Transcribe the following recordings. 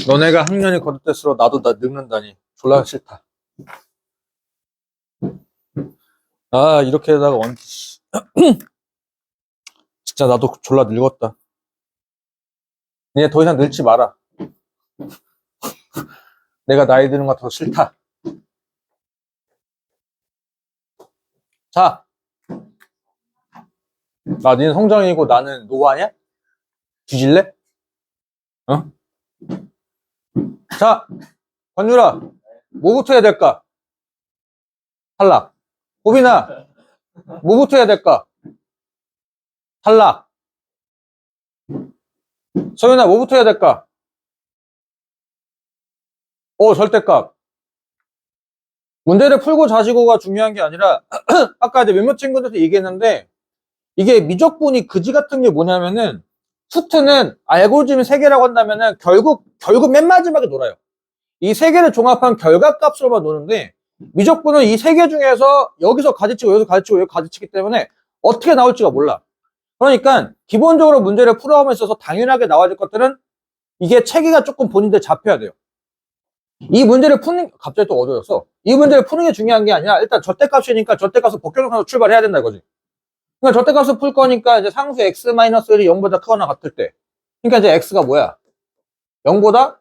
너네가 학년이 거듭될수록 나도 늙는다니 졸라 싫다. 아 이렇게다가 진짜 나도 졸라 늙었다. 이제 더 이상 늙지 마라. 내가 나이 드는 것 같아서 싫다. 자, 니는 성정이고 나는 노아냐? 뒤질래? 어? 자, 권유라, 뭐부터 해야 될까? 탈락. 호빈아, 뭐부터 해야 될까? 탈락. 서윤아, 뭐부터 해야 될까? 절대값. 문제를 풀고 자시고가 중요한 게 아니라 아까 이제 몇몇 친구들한테 얘기했는데 이게 미적분이 그지 같은 게 뭐냐면은 수트는 알고리즘이 3개라고 한다면은 결국 맨 마지막에 놀아요. 이 3개를 종합한 결과값으로만 노는데 미적분은 이 3개 중에서 여기서 가지치고 여기서 가지치고 여기 가지치기 때문에 어떻게 나올지가 몰라. 그러니까 기본적으로 문제를 풀어감에 있어서 당연하게 나와야 될 것들은 이게 체계가 조금 본인들 잡혀야 돼요. 이 문제를 푸는 갑자기 또 어려웠어. 이 문제를 푸는 게 중요한 게 아니라 일단 절대값이니까 절대값을 복귀해서 출발해야 된다 이거지. 그러니까 절대값을 풀 거니까 이제 상수 x-1이 0보다 크거나 같을 때. 그러니까 이제 x가 뭐야? 0보다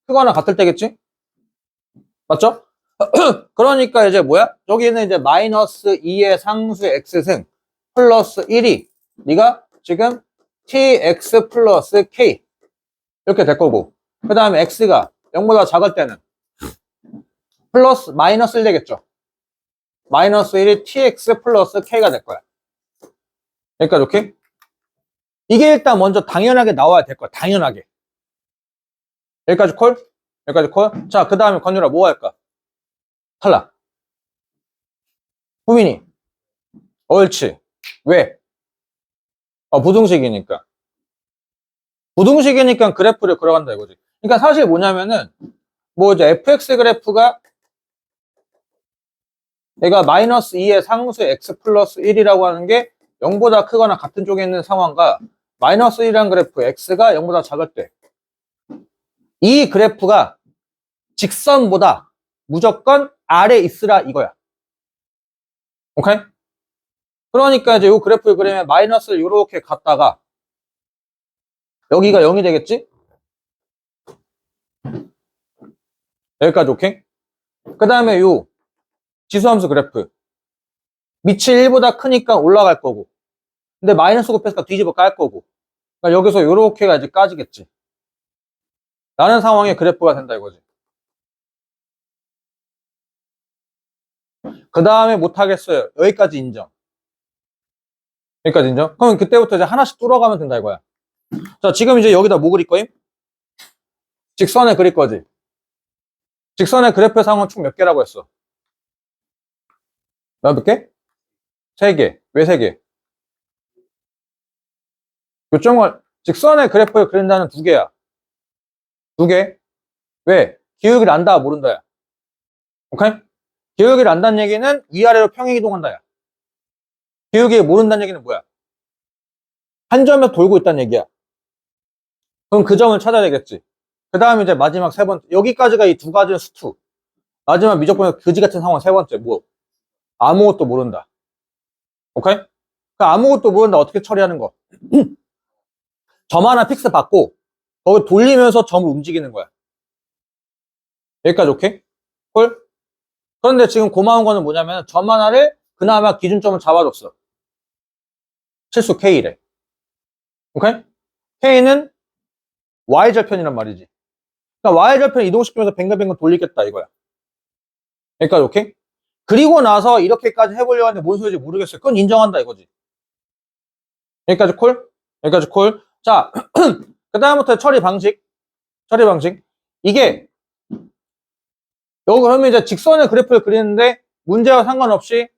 크거나 같을 때겠지? 맞죠? 그러니까 이제 뭐야? 여기는 이제 마이너스 2의 상수 x승 플러스 1이 네가 지금 tx 플러스 k 이렇게 될 거고 그 다음에 x가 0보다 작을 때는 플러스 마이너스 1 되겠죠? 마이너스 1이 tx 플러스 k가 될 거야. 여기까지 오케이? 이게 일단 먼저 당연하게 나와야 될 거야. 당연하게. 여기까지 콜? 여기까지 콜? 자, 그 다음에 건유라 뭐 할까? 탈락. 후민이. 옳지. 왜? 부등식이니까. 부등식이니까 그래프를 그려간다 이거지. 그러니까 사실 뭐냐면은 뭐 이제 fx 그래프가 얘가 마이너스 2의 상수 x 플러스 1이라고 하는 게 0보다 크거나 같은 쪽에 있는 상황과 마이너스 1이라는 그래프 x가 0보다 작을 때 이 그래프가 직선보다 무조건 아래 있으라 이거야. 오케이? 그러니까 이제 이 그래프를 그리면 마이너스를 이렇게 갔다가 여기가 0이 되겠지? 여기까지 오케이? 그 다음에 요 지수함수 그래프 밑이 1보다 크니까 올라갈 거고 근데 마이너스 곱했으니까 뒤집어 깔 거고 그러니까 여기서 요렇게가 이제 까지겠지 라는 상황에 그래프가 된다 이거지. 그 다음에 못하겠어요. 여기까지 인정. 여기까지 인정? 그럼 그때부터 이제 하나씩 뚫어가면 된다 이거야. 자, 지금 이제 여기다 뭐 그릴 거임? 직선에 그릴 거지. 직선의 그래프의 상황은 총 몇 개라고 했어? 몇 개? 3개. 왜 3개? 요점을 직선의 그래프를 그린다는 2개야. 2개. 왜? 기울기를 안다 모른다야. 오케이? 기울기를 안다는 얘기는 위아래로 평행 이동한다야. 기울기 모른다는 얘기는 뭐야? 한 점에 돌고 있다는 얘기야. 그럼 그 점을 찾아야 되겠지. 그 다음에 이제 마지막 3번째. 여기까지가 이 2가지의 수투. 마지막 미적분의 그지 같은 상황 3번째. 뭐? 아무것도 모른다. 오케이? 그러니까 아무것도 모른다. 어떻게 처리하는 거? 점 하나 픽스 받고 거기 돌리면서 점을 움직이는 거야. 여기까지 오케이? 콜? 그런데 지금 고마운 거는 뭐냐면 점 하나를 그나마 기준점을 잡아줬어. 실수 K래. 오케이? K는 Y절편이란 말이지. 그러니까 Y절편 이동시키면서 뱅글뱅글 돌리겠다 이거야. 여기까지 오케이? 그리고 나서 이렇게까지 해보려고 하는데 뭔 소리인지 모르겠어요. 그건 인정한다 이거지. 여기까지 콜? 여기까지 콜? 자, 그 다음부터 처리 방식. 이게 여기 그러면 이제 직선의 그래프를 그리는데 문제와 상관없이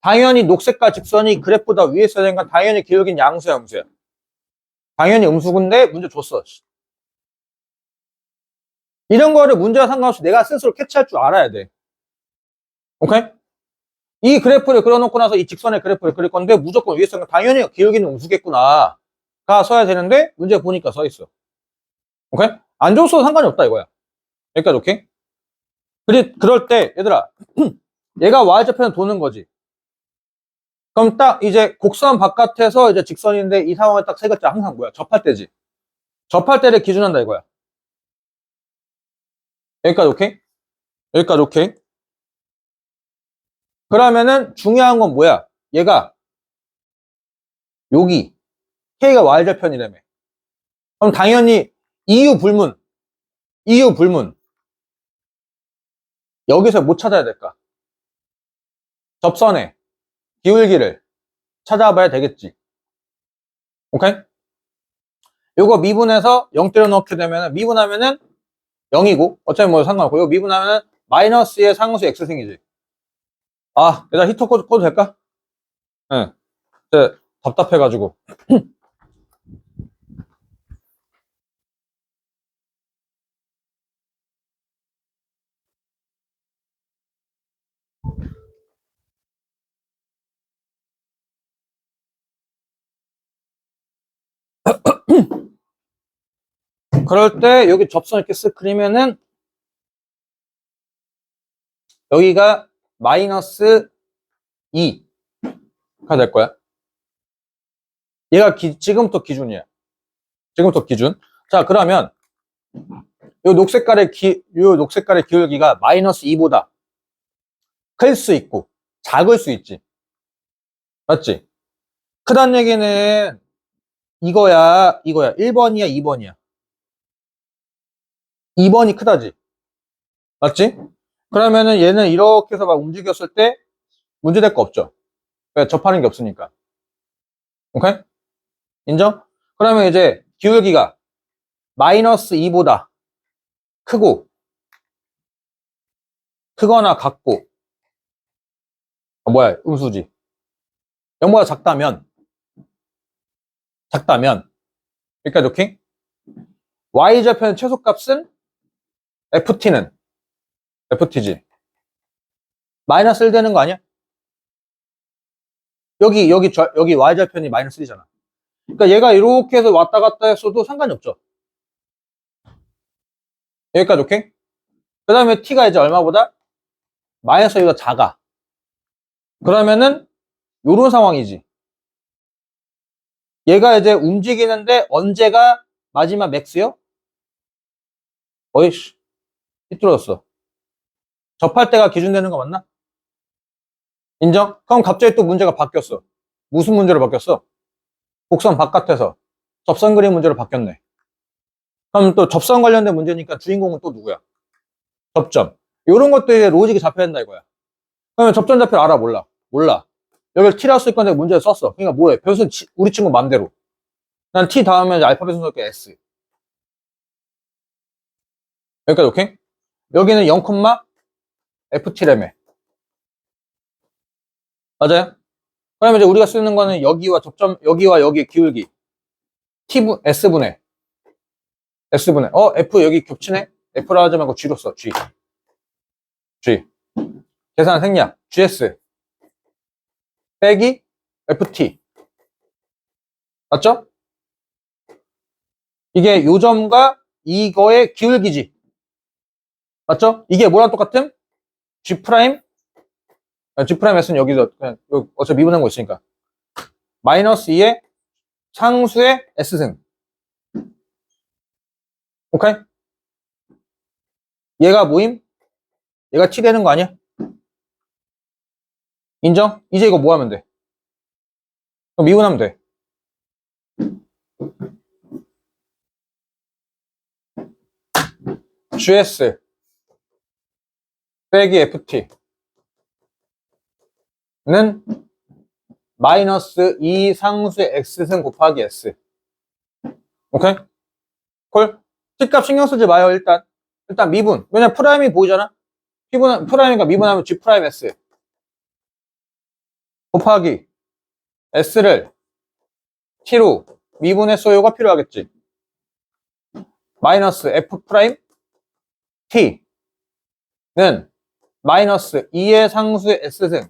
당연히 녹색과 직선이 그래프보다 위에 있어야 되니까 당연히 기울기는 양수야, 음수야. 당연히 음수인데 문제 줬어. 이런 거를 문제와 상관없이 내가 스스로 캐치할 줄 알아야 돼. 오케이? 이 그래프를 그려놓고 나서 이 직선의 그래프를 그릴 건데 무조건 위에 있으니까 당연히 기울기는 음수겠구나 가 써야 되는데 문제 보니까 써 있어. 오케이? 안 줬어도 상관이 없다 이거야. 여기까지 오케이? 그럴 때 얘들아 얘가 y좌표는 도는 거지. 그럼 딱 이제 곡선 바깥에서 이제 직선인데 이 상황에 딱 세 글자 항상 뭐야? 접할 때지. 접할 때를 기준한다 이거야. 여기까지 오케이? 여기까지 오케이? 그러면은 중요한 건 뭐야? 얘가 여기 K가 y좌편이라며. 그럼 당연히 이유 불문 여기서 뭐 찾아야 될까? 접선의 기울기를 찾아봐야 되겠지. 오케이? 요거 미분해서 0 때려 넣게 되면 미분하면은 0이고 어차피 뭐 상관없고 이거 미분하면은 마이너스의 상수 x승이지. 아, 얘들아 히터 꺼도 될까? 응. 네, 답답해가지고. 그럴 때 여기 접선 이렇게 쓱 그리면은 여기가 마이너스 2가 될 거야. 얘가 지금부터 기준이야. 지금부터 기준. 자, 그러면 요 녹색깔의 기울기가 마이너스 2보다 클 수 있고 작을 수 있지. 맞지? 크단 얘기는 이거야. 1번이야, 2번이야. 2번이 크다지. 맞지? 그러면은 얘는 이렇게 해서 막 움직였을 때 문제될 거 없죠. 왜? 접하는 게 없으니까. 오케이? 인정? 그러면 이제 기울기가 마이너스 2보다 크거나 같고, 뭐야, 음수지. 0보다 작다면, 여기까지 오케이? y좌표의 최소값은 ft지. 마이너스 1 되는 거 아니야? 여기 y좌편이 마이너스 1이잖아. 그러니까 얘가 이렇게 해서 왔다 갔다 했어도 상관이 없죠. 여기까지 오케이? 그 다음에 t가 이제 얼마보다? 마이너스 1보다 작아. 그러면은 요런 상황이지. 얘가 이제 움직이는데 언제가 마지막 맥스요? 어이씨, 삐뚤어졌어. 접할 때가 기준되는 거 맞나? 인정? 그럼 갑자기 또 문제가 바뀌었어. 무슨 문제로 바뀌었어? 곡선 바깥에서 접선 그림 문제로 바뀌었네. 그럼 또 접선 관련된 문제니까 주인공은 또 누구야? 접점. 이런 것들이 로직이 잡혀야 된다 이거야. 그러면 접점 좌표를 알아? 몰라. 여기를 t라고 쓸 건데 문제를 썼어. 그러니까 뭐해? 변수 우리 친구 맘대로. 난 t 다음에 이제 알파벳 순서 게 s. 여기까지 오케이? 여기는 0, ft라며. 맞아요? 그러면 이제 우리가 쓰는 거는 여기와 여기 기울기. s분의. f 여기 겹치네? f라 하지 말고 g로 써, g. 계산 생략. gs. 빼기 ft. 맞죠? 이게 요점과 이거의 기울기지. 맞죠? 이게 뭐랑 똑같음? g 프라임 S는 여기서 그냥 어차피 미분한 거 있으니까 마이너스 2의 상수의 S승. 오케이? 얘가 모임? 얘가 T 되는 거 아니야? 인정? 이제 이거 뭐 하면 돼? 그럼 미분하면 돼. GS 빼기 FT는 마이너스 2 상수의 X승 곱하기 S. 오케이? 콜? T값 신경 쓰지 마요, 일단. 일단 미분. 왜냐면 프라임이 보이잖아? 프라임이니까 미분하면 G 프라임 S. 곱하기 S를 T로 미분했어요가 필요하겠지. 마이너스 F 프라임 T는 마이너스 2의 상수의 S승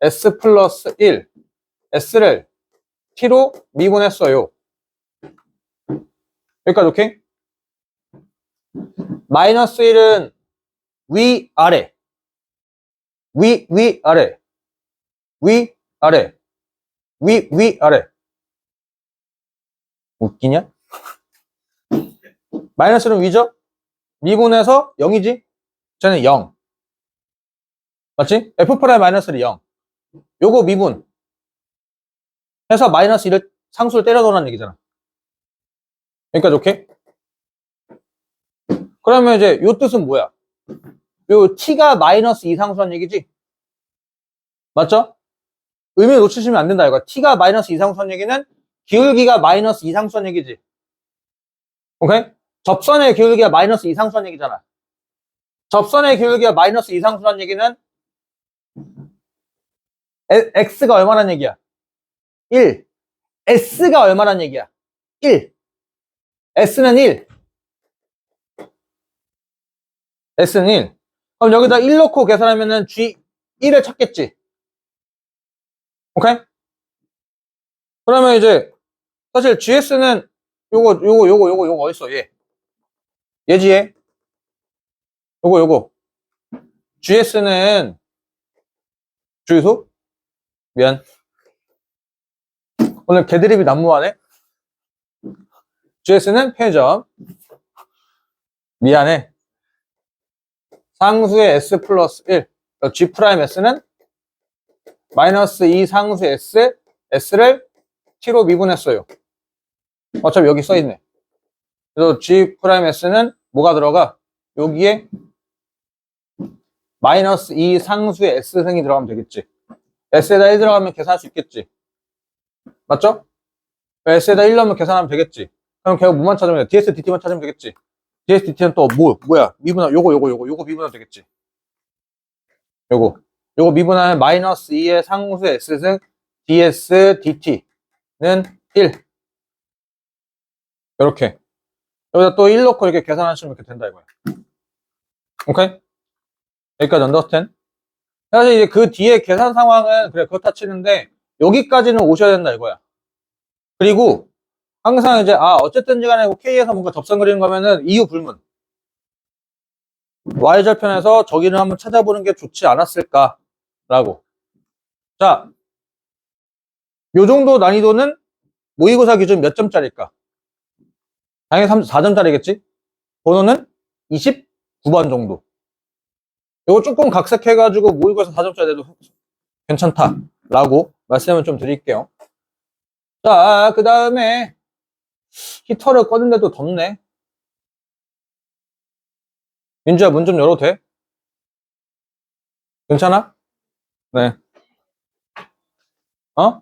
S 플러스 1 S를 T로 미분했어요. 여기까지 오케이? 마이너스 1은 위, 아래. 위, 아래. 위, 아래. 위, 아래. 웃기냐? 마이너스는 위죠? 미분해서 0이지? 쟤는 0. 맞지? F 프라임 마이너스는 0. 요거 미분. 해서 마이너스 1을 상수를 때려 넣으라는 얘기잖아. 여기까지 오케이? 그러면 이제 요 뜻은 뭐야? 요 t가 마이너스 2 상수란 얘기지? 맞죠? 의미 놓치시면 안 된다 이거. t가 마이너스 2 상수란 얘기는 기울기가 마이너스 2 상수란 얘기지. 오케이? 접선의 기울기가 마이너스 2 상수란 얘기잖아. 접선의 기울기가 마이너스 2 상수란 얘기는 x가 얼마란 얘기야? 1. s가 얼마란 얘기야? 1. s는 1. s는 1. 그럼 여기다 1 넣고 계산하면은 g 1을 찾겠지. 오케이? 그러면 이제 사실 gs는 요거 어딨어? 얘지 얘. 요거. gs는 주유소? 미안. 오늘 개드립이 난무하네. gs는 편의점. 미안해. 상수의 s 플러스 1. g 프라임 s는 마이너스 2 상수 s, s를 t로 미분했어요. 어차피 여기 써있네. 그래서 g 프라임 s는 뭐가 들어가? 여기에 마이너스 2 상수의 s승이 들어가면 되겠지. s에다 1 들어가면 계산할 수 있겠지. 맞죠? s에다 1 넣으면 계산하면 되겠지. 그럼 결국 뭐만 찾으면 돼? ds, dt만 찾으면 되겠지. ds, dt는 또 뭐야? 미분하, 요거 미분하면 되겠지. 요거 미분하면 마이너스 2의 상수 s승 ds, dt는 1. 이렇게. 여기다 또 1 넣고 이렇게 계산하시면 이렇게 된다 이거야. 오케이? 여기까지 언더스탠? 사실 이제 그 뒤에 계산 상황은 그래 그렇다 치는데 여기까지는 오셔야 된다 이거야. 그리고 항상 이제 어쨌든 간에 K에서 뭔가 접선 그리는 거면은 이유 불문. Y절편에서 저기를 한번 찾아보는 게 좋지 않았을까 라고. 자, 요 정도 난이도는 모의고사 기준 몇 점짜리일까? 당연히 4점짜리겠지? 번호는 29번 정도. 요거 조금 각색해가지고 모의고사 4점짜리 돼도 괜찮다라고 말씀을 좀 드릴게요. 자, 그 다음에 히터를 꺼는데도 덥네. 민주야, 문 좀 열어도 돼? 괜찮아? 네. 어?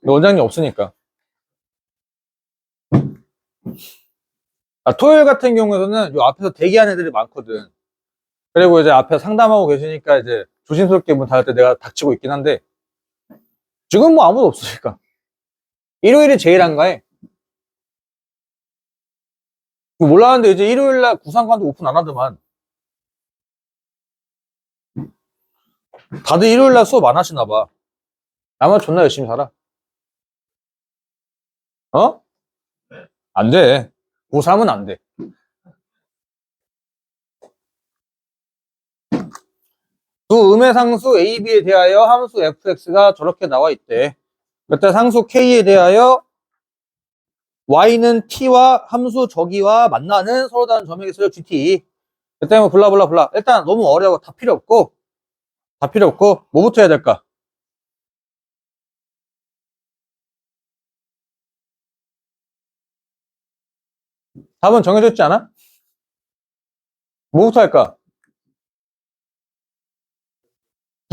원장님 없으니까. 토요일 같은 경우에는 요 앞에서 대기하는 애들이 많거든. 그리고 이제 앞에 상담하고 계시니까 이제 조심스럽게 문 닫을 때 내가 닥치고 있긴 한데 지금 뭐 아무도 없으니까. 일요일이 제일 한가해. 몰랐는데 이제 일요일날 구상관도 오픈 안 하더만. 다들 일요일날 수업 안 하시나 봐. 나만 존나 열심히 살아. 어? 안 돼. 고3은 안 돼. 두 음의 상수 A, B에 대하여 함수 fx가 저렇게 나와 있대. 그때 상수 K에 대하여 Y는 T와 함수 저기와 만나는 서로 다른 점에 있어요 GT. 그때 뭐 블라블라블라. 일단 너무 어려워. 다 필요 없고. 뭐부터 해야 될까? 답은 정해져 있지 않아? 뭐부터 할까?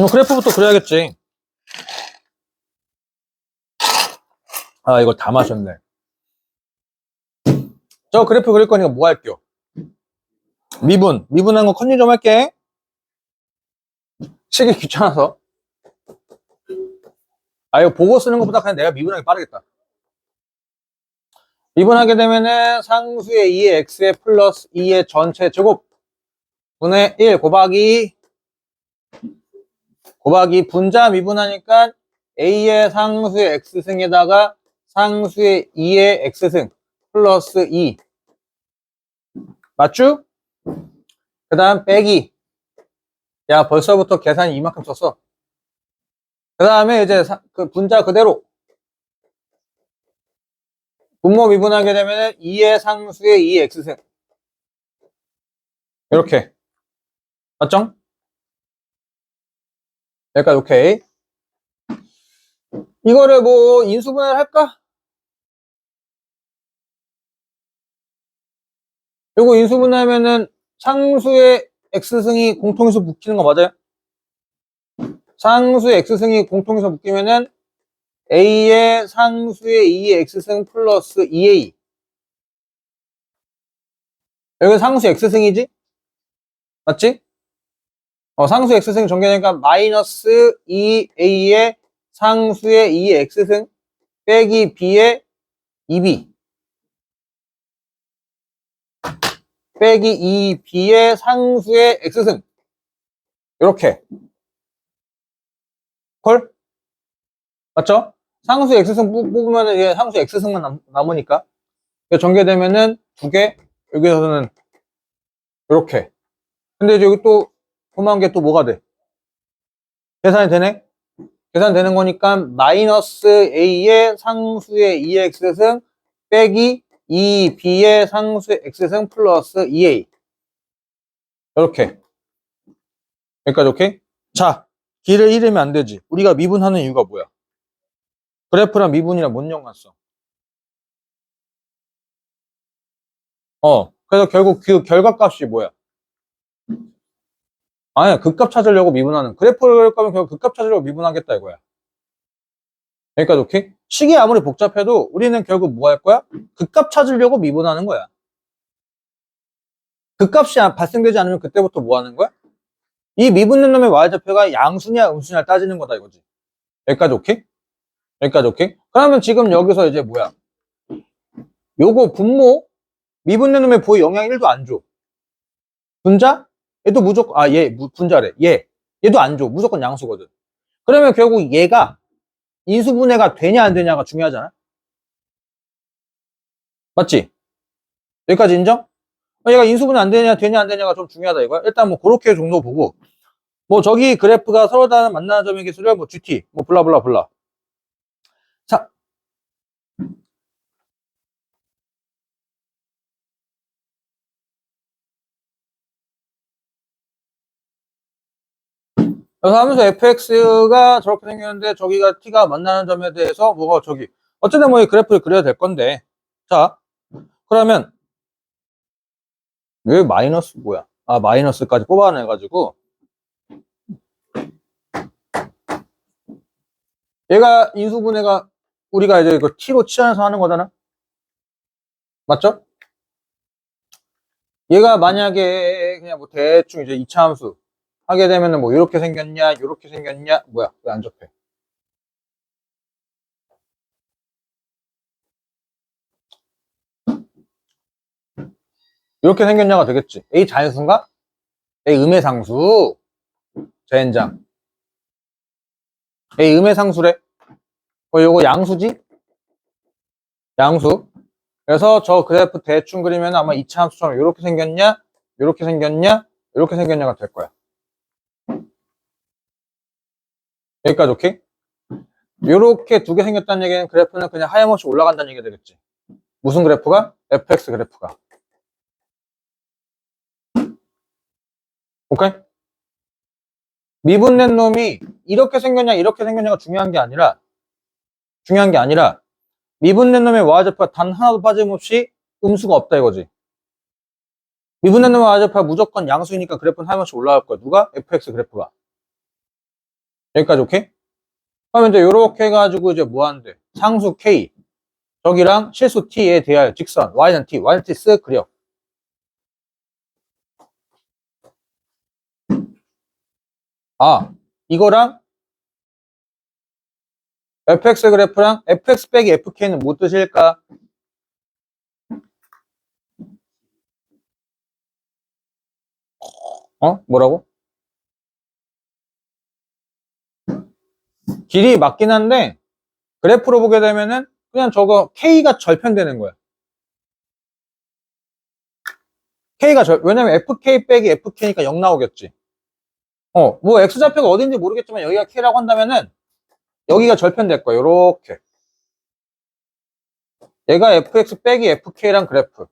그래프부터 그려야겠지. 이거 다 마셨네. 저 그래프 그릴 거니까 뭐 할게요? 미분한 거 컨닝 좀 할게. 시기 귀찮아서. 이거 보고 쓰는 것보다 그냥 내가 미분하기 빠르겠다. 미분하게 되면은 상수의 2의 x의 플러스 2의 전체 제곱 분의 1 곱하기 분자 미분하니까 a의 상수의 x승에다가 상수의 2의 x승 플러스 2 맞죠? 그 다음 빼기 야 벌써부터 계산이 이만큼 썼어. 그 다음에 이제 그 분자 그대로 분모 미분하게 되면 2의 상수의 2x승 이렇게 맞죠? 여기까지 오케이. 이거를 뭐 인수분해를 할까? 요거 인수분해하면은 상수의 x승이 공통에서 묶이는 거 맞아요? 상수의 x승이 공통에서 묶이면은 a의 상수의 2x승 플러스 2a 여기 상수 x승이지? 맞지? 상수 x승 전개되니까 마이너스 2a의 상수의 2x승 빼기 b의 2b 빼기 2b의 상수의 x승 이렇게 콜? 맞죠? 상수 x승 뽑으면 이게 상수 x승만 남으니까 전개되면은 두 개 여기서는 이렇게 근데 이제 여기 또 고마운 게 또 뭐가 돼? 계산이 되네? 계산되는 거니까 마이너스 a의 상수의 2x승 빼기 2b의 상수의 x승 플러스 2a 이렇게 여기까지 오케이? 자 길을 잃으면 안 되지. 우리가 미분하는 이유가 뭐야? 그래프랑 미분이랑 뭔 연관성? 그래서 결국 그 결과값이 뭐야? 아니야 극값 찾으려고 미분하는 그래프를 거면 결국 극값 찾으려고 미분하겠다 이거야. 여기까지 오케이? 식이 아무리 복잡해도 우리는 결국 뭐 할 거야? 극값 찾으려고 미분하는 거야. 극값이 발생되지 않으면 그때부터 뭐 하는 거야? 이 미분된 놈의 y좌표가 양수냐 음수냐 따지는 거다 이거지. 여기까지 오케이? 여기까지 오케이? 그러면 지금 여기서 이제 뭐야? 요거 분모 미분된 놈의 보에 영향 1도 안 줘. 분자? 얘도 무조건 얘 분자래. 얘도 안 줘. 무조건 양수거든. 그러면 결국 얘가 인수분해가 되냐 안 되냐가 중요하잖아. 맞지? 여기까지 인정? 얘가 인수분해 안 되냐 안 되냐가 좀 중요하다 이거야. 일단 뭐 그렇게 정도 보고 뭐 저기 그래프가 서로 다 만나는 점의 기술을 뭐 GT 뭐 블라블라블라. 자 그래서 하면서 fx가 저렇게 생겼는데 저기가 t가 만나는 점에 대해서 뭐가 저기 어쨌든 뭐 이 그래프를 그려야 될 건데 자 그러면 왜 마이너스 뭐야 마이너스까지 뽑아내 가지고 얘가 인수분해가 우리가 이제 이거 t로 치환해서 하는 거잖아 맞죠? 얘가 만약에 그냥 뭐 대충 이제 이차함수 하게 되면은 뭐 이렇게 생겼냐 이렇게 생겼냐 뭐야 왜 안 접해 이렇게 생겼냐가 되겠지 A 자연수인가? A 음의 상수 젠장 A 음의 상수래 요거 양수지? 양수 그래서 저 그래프 대충 그리면 아마 이차함수처럼 이렇게 생겼냐 이렇게 생겼냐 이렇게 생겼냐가 될 거야 여기까지 오케이? 이렇게 두 개 생겼다는 얘기는 그래프는 그냥 하염없이 올라간다는 얘기가 되겠지 무슨 그래프가? fx 그래프가 오케이? 미분된 놈이 이렇게 생겼냐 이렇게 생겼냐가 중요한 게 아니라 미분된 놈의 y좌표가 단 하나도 빠짐없이 음수가 없다 이거지 미분된 놈의 y좌표가 무조건 양수이니까 그래프는 하염없이 올라갈 거야 누가? fx 그래프가 여기까지 오케이? 그러면 이제 이렇게 해가지고 이제 뭐 하는데 상수 k 저기랑 실수 t에 대하여 직선 y는 t 쓱 그려 이거랑 fx 그래프랑 fx 빼기 fk는 뭐 뜻일까? 뭐라고? 길이 맞긴 한데 그래프로 보게 되면은 그냥 저거 k가 절편되는 거야 왜냐면 fk 빼기 fk니까 0 나오겠지. 뭐 x좌표가 어딘지 모르겠지만 여기가 k라고 한다면은 여기가 절편될 거야. 요렇게. 얘가 fx 빼기 fk랑 그래프.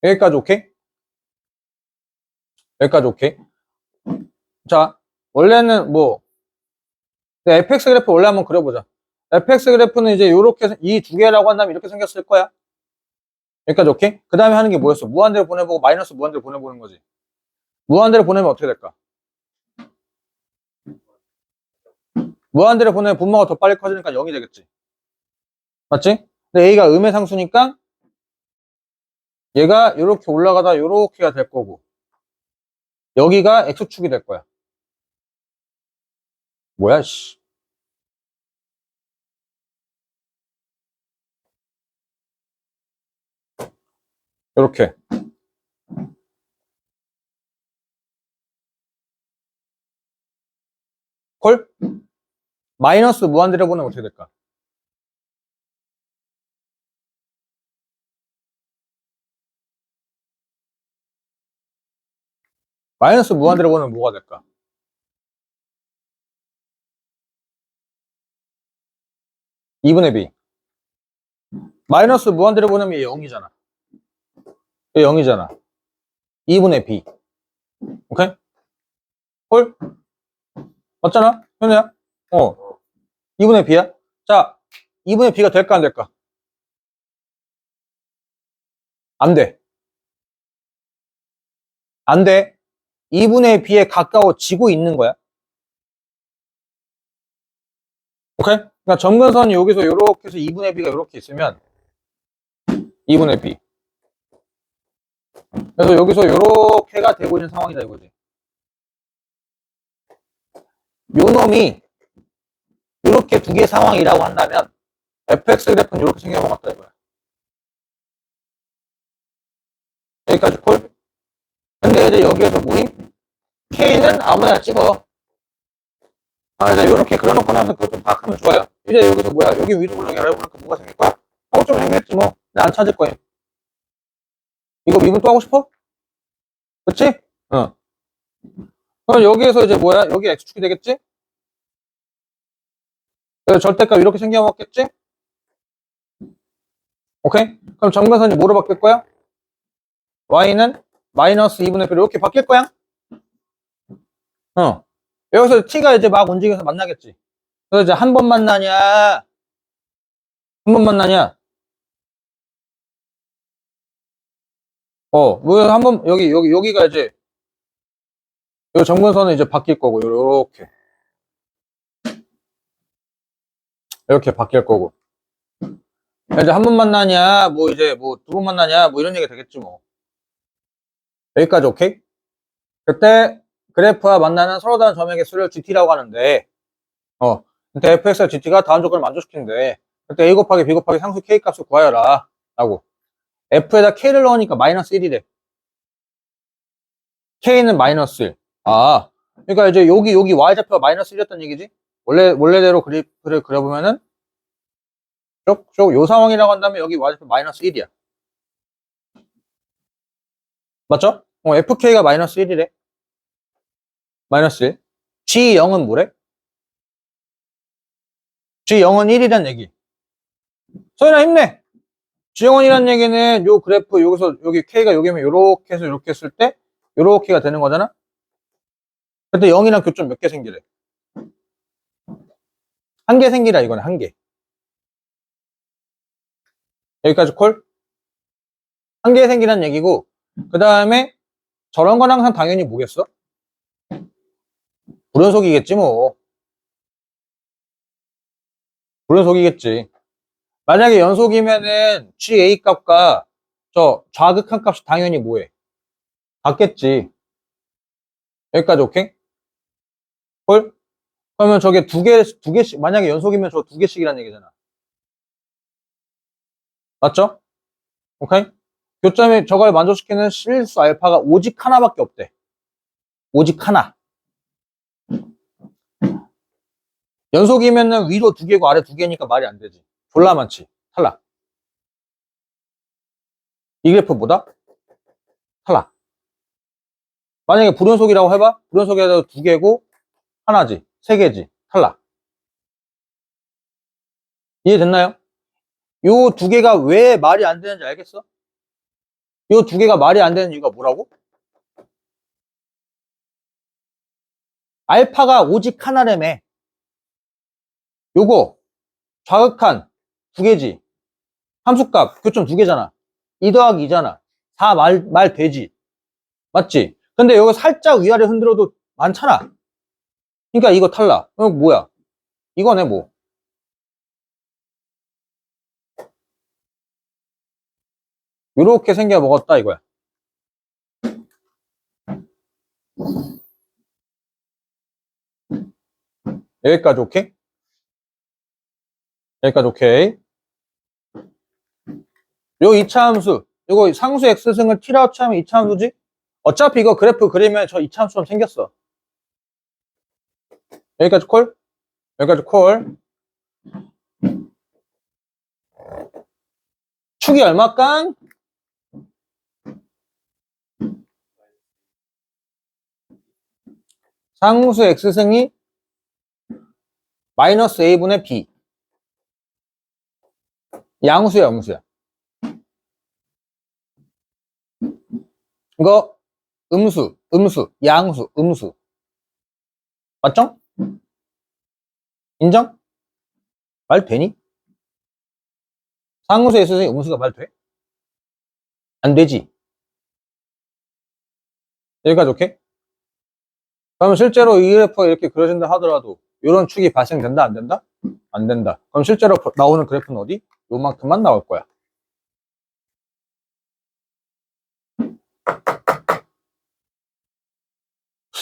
여기까지 오케이? 여기까지 오케이? 자, 원래는 뭐 fx 그래프 원래 한번 그려보자. fx 그래프는 이제 요렇게 이 두 개라고 한다면 이렇게 생겼을 거야. 여기까지 오케이? 그 다음에 하는 게 뭐였어? 무한대로 보내보고 마이너스 무한대로 보내보는 거지. 무한대로 보내면 어떻게 될까? 무한대로 보내면 분모가 더 빨리 커지니까 0이 되겠지. 맞지? 근데 a가 음의 상수니까 얘가 이렇게 올라가다 요렇게가 될 거고 여기가 x축이 될 거야. 뭐야 씨. 요렇게. 콜? 마이너스 무한대로 보내면 어떻게 될까? 마이너스 무한대로 보내면 뭐가 될까? (2분의 b) 마이너스 무한대로 보내면 얘 0이잖아. 얘 0이잖아. (2분의 b) 오케이? 콜? 맞잖아? 현우야? 2분의 b야? 자, 2분의 b가 될까 안 될까? 안 돼. 안 돼. 2분의 b에 가까워지고 있는 거야. 오케이? 그러니까 점근선이 여기서 요렇게 해서 2분의 b가 요렇게 있으면 2분의 b. 그래서 여기서 요렇게가 되고 있는 상황이다 이거지. 요 놈이 요렇게 두 개의 상황이라고 한다면 fx 그래프는 요렇게 생겨먹었다 이거야. 여기까지 콜? 근데 이제 여기에서 뭐니? k는 아무나 찍어. 이제 요렇게 그려놓고 나서 그거 좀 파악하면 좋아요. 이제 여기서 뭐야? 여기 위로 올라가라 보니까 뭐가 생길 거야? 좀 생겼지 뭐. 근데 안 찾을 거야. 이거 미분 또 하고 싶어? 그치? 그럼 여기에서 이제 뭐야? 여기 x축이 되겠지? 그래서 절대값 이렇게 생겨먹겠지? 오케이? 그럼 점근선이 뭐로 바뀔 거야? y는 마이너스 2분의 b로 이렇게 바뀔 거야? 여기서 t가 이제 막 움직여서 만나겠지? 그래서 이제 한 번 만나냐? 한 번 만나냐? 뭐 한 번, 여기가 이제, 요 점근선은 이제 바뀔 거고, 요렇게. 이렇게 바뀔 거고. 이제 한 번 만나냐, 뭐 이제 뭐 두 번 만나냐, 뭐 이런 얘기가 되겠지 뭐. 여기까지 오케이? 그때 그래프와 만나는 서로 다른 점의 개수를 GT라고 하는데, 그때 fx와 gt가 다음 조건을 만족시키는데, 그때 a 곱하기 b 곱하기 상수 k 값을 구하여라. 라고. f에다 k를 넣으니까 마이너스 1이래. k는 마이너스 1. 그러니까 이제 여기 y좌표가 마이너스 1이었단 얘기지? 원래대로 그래프를 그려보면은, 요 상황이라고 한다면 여기 y좌표 마이너스 1이야. 맞죠? fk가 마이너스 1이래. 마이너스 1. g0은 뭐래? g0은 1이란 얘기. 소연아 힘내! g0은 1이란 얘기는 요 그래프 여기서 여기 k가 여기면 요렇게 해서 요렇게 했을 때 요렇게가 되는 거잖아? 그때 0이랑 교점 몇 개 생기래? 한 개 생기라 이거는 한 개. 여기까지 콜? 한 개 생기란 얘기고 그 다음에 저런 건 항상 당연히 뭐겠어? 불연속이겠지 뭐. 불연속이겠지. 만약에 연속이면은 GA 값과 저 좌극한 값이 당연히 뭐해? 같겠지. 여기까지 오케이? 콜? 그러면 저게 두 개씩, 만약에 연속이면 저 두 개씩이란 얘기잖아. 맞죠? 오케이? 교점이 저걸 만족시키는 실수 알파가 오직 하나밖에 없대. 오직 하나. 연속이면은 위로 두 개고 아래 두 개니까 말이 안 되지. 졸라 많지. 탈락. 이 그래프 뭐다? 탈락. 만약에 불연속이라고 해봐. 불연속에서 2개고 하나지. 3개지. 탈락. 이해됐나요? 요 2개가 왜 말이 안 되는지 알겠어? 요 2개가 말이 안 되는 이유가 뭐라고? 알파가 오직 하나라며. 요거 좌극한 2개지. 함수값 교점 2개잖아. 2 더하기 2잖아. 4 말 되지. 맞지? 근데 여기 살짝 위아래 흔들어도 많잖아. 그러니까 이거 탈락. 이거 뭐야? 이거네 뭐. 요렇게 생겨 먹었다 이거야. 여기까지 오케이? 여기까지 오케이. 요 2차 함수. 이거 상수 x승을 t라고 치면 2차 함수지? 어차피 이거 그래프 그리면 저 2차 함수처럼 생겼어. 여기까지 콜? 여기까지 콜. 축이 얼마깡? 상수 x승이 마이너스 a분의 b. 양수야, 음수야? 이거 음수, 양수, 음수. 맞죠? 인정? 말 되니? 상수 x승이 음수가 말 돼? 안 되지. 여기까지 오케이? 그러면 실제로 이 그래프가 이렇게 그려진다 하더라도 이런 축이 발생된다, 안 된다? 안 된다. 그럼 실제로 나오는 그래프는 어디? 요만큼만 나올 거야.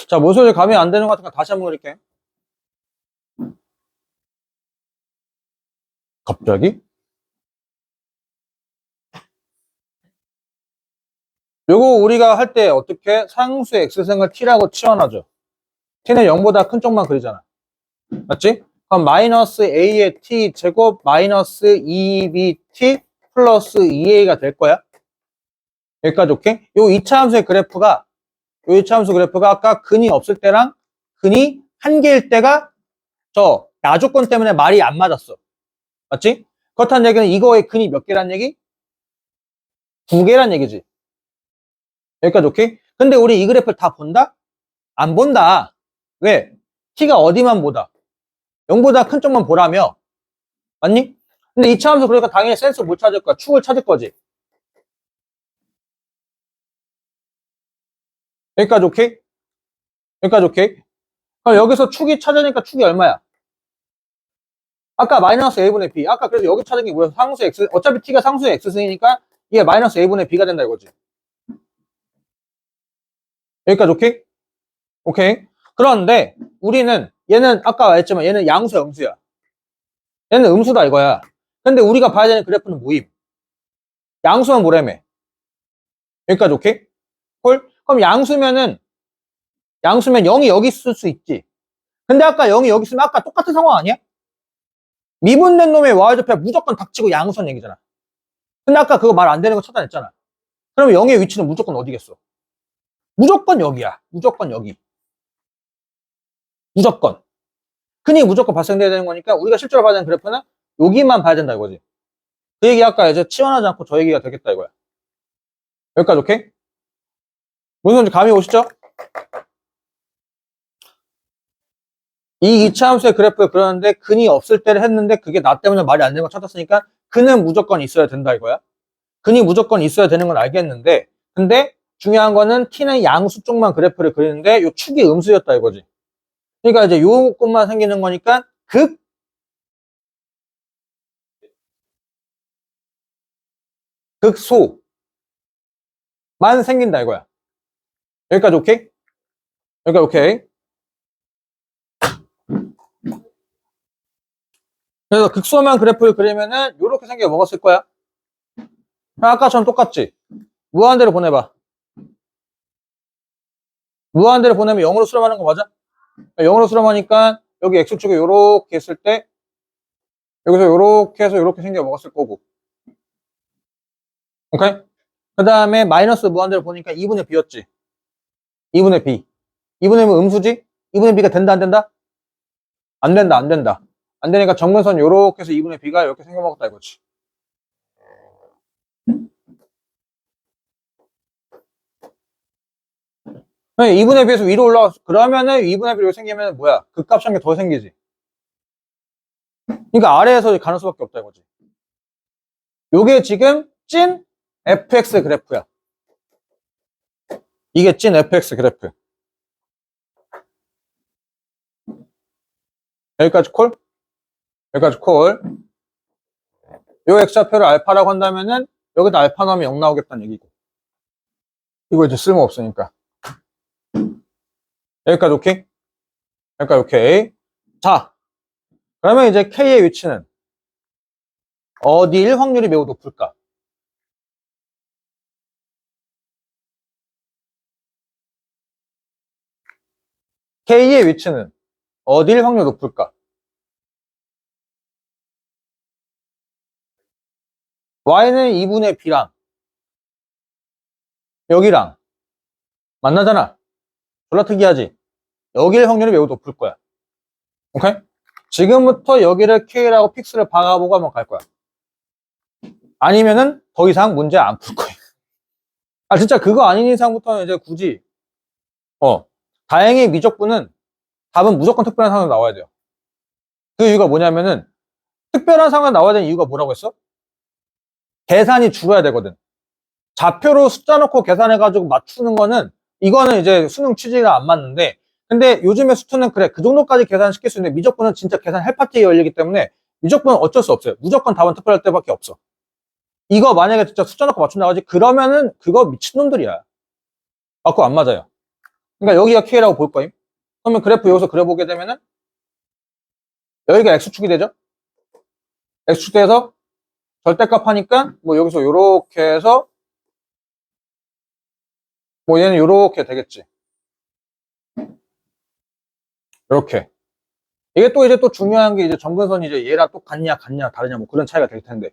자, 뭔 소리 감이 안 되는 것 같으니까 다시 한번 그릴게. 갑자기? 요거 우리가 할 때 어떻게 상수의 x승을 t라고 치환하죠. t는 0보다 큰 쪽만 그리잖아. 맞지? 그럼 마이너스 a의 t 제곱 마이너스 2bt 플러스 2a가 될 거야. 여기까지 오케이? 요 2차 함수의 그래프가 요 2차 함수 그래프가 아까 근이 없을 때랑 근이 한 개일 때가 저 야조건 때문에 말이 안 맞았어. 맞지? 그렇다는 얘기는 이거의 근이 몇 개란 얘기? 2개란 얘기지. 여기까지 오케이? 근데 우리 이 그래프를 다 본다? 안 본다. 왜? t가 어디만 보다? 0보다 큰 쪽만 보라며. 맞니? 근데 2차 함수 그러니까 당연히 센스 못 찾을 거야. 축을 찾을 거지. 여기까지 오케이? 여기까지 오케이? 그럼 여기서 축이 찾으니까 축이 얼마야? 아까 마이너스 a분의 b. 아까 그래서 여기 찾은 게 뭐야? 상수 x. 어차피 t가 상수의 x승이니까 이게 마이너스 a분의 b가 된다 이거지. 여기까지 오케이? 오케이. 그런데 우리는 얘는 아까 말했지만 얘는 양수야, 음수야. 얘는 음수다 이거야. 근데 우리가 봐야 되는 그래프는 뭐임? 양수만 뭐라며? 여기까지 오케이? 콜? 그럼 양수면 0이 여기 있을 수 있지. 근데 아까 0이 여기 있으면 아까 똑같은 상황 아니야? 미분된 놈의 y좌표에 무조건 닥치고 양수한 얘기잖아. 근데 아까 그거 말 안 되는 거 찾아냈잖아. 그럼 0의 위치는 무조건 어디겠어? 무조건 여기야. 무조건 여기. 무조건. 흔히 무조건 발생돼야 되는 거니까 우리가 실제로 봐야 되는 그래프는 여기만 봐야 된다 이거지. 그 얘기 아까 이제 치환하지 않고 저 얘기가 되겠다 이거야. 여기까지 오케이? 무슨 소리인지 감이 오시죠? 이 2차 함수의 그래프를 그렸는데 근이 없을 때를 했는데 그게 나 때문에 말이 안 되는 거 찾았으니까 근은 무조건 있어야 된다 이거야. 근이 무조건 있어야 되는 건 알겠는데 근데 중요한 거는 t는 양수 쪽만 그래프를 그리는데 요 축이 음수였다 이거지. 그러니까 이제 요것만 생기는 거니까 극소만 생긴다 이거야. 여기까지 오케이? 여기까지 오케이? 그래서 극소만 그래프를 그리면은 요렇게 생겨 먹었을 거야. 아까처럼 똑같지? 무한대로 보내봐. 무한대로 보내면 0으로 수렴하는 거 맞아? 0으로 수렴하니까 여기 x축에 요렇게 했을 때 여기서 요렇게 해서 요렇게 생겨 먹었을 거고. 오케이? 그 다음에 마이너스 무한대로 보니까 2분의 b였지. 2분의 b. 2분의 b는 음수지? 2분의 b가 된다, 안 된다? 안 된다, 안 된다. 안 되니까 정근선 요렇게 해서 2분의 b가 이렇게 생겨 먹었다 이거지. 네, 2분의 b에서 위로 올라갔어. 그러면은 2분의 b로 생기면 뭐야? 극값한 게 더 생기지. 그러니까 아래에서 가는 수밖에 없다 이거지. 요게 지금 찐 fx 그래프야. 이게 찐 fx 그래프. 여기까지 콜? 여기까지 콜. 요 x좌표를 알파라고 한다면은 여기다 알파 넣으면 0 나오겠다는 얘기고. 이거 이제 쓸모없으니까. 여기까지 오케이? 여기까지 오케이. 자, 그러면 이제 K의 위치는 어디일 확률이 매우 높을까? K의 위치는 어디일 확률이 높을까? Y는 2분의 B랑 여기랑 만나잖아. 졸라 특이하지? 여기일 확률이 매우 높을 거야. 오케이? 지금부터 여기를 K라고 픽스를 박아보고 한번 갈 거야. 아니면은 더 이상 문제 안 풀 거야. 아, 진짜 그거 아닌 이상부터는 이제 굳이, 다행히 미적분은 답은 무조건 특별한 상황이 나와야 돼요. 그 이유가 뭐냐면은, 특별한 상황이 나와야 되는 이유가 뭐라고 했어? 계산이 줄어야 되거든. 좌표로 숫자 넣고 계산해가지고 맞추는 거는, 이거는 이제 수능 취지가 안 맞는데, 근데 요즘에 수투는 그래, 그 정도까지 계산시킬 수 있는데, 미적분은 진짜 계산할 파트에 열리기 때문에, 미적분은 어쩔 수 없어요. 무조건 답은 특별할 때밖에 없어. 이거 만약에 진짜 숫자 넣고 맞춘다고 하지, 그러면은 그거 미친놈들이야. 맞고 안 맞아요. 그러니까 여기가 K라고 볼 거임. 그러면 그래프 여기서 그려보게 되면은, 여기가 X축이 되죠? X축 돼서 절대값 하니까, 뭐 여기서 요렇게 해서, 뭐 얘는 요렇게 되겠지. 요렇게. 이게 또 이제 또 중요한 게 이제 점근선이 이제 얘랑 또 같냐, 다르냐, 뭐 그런 차이가 될 텐데.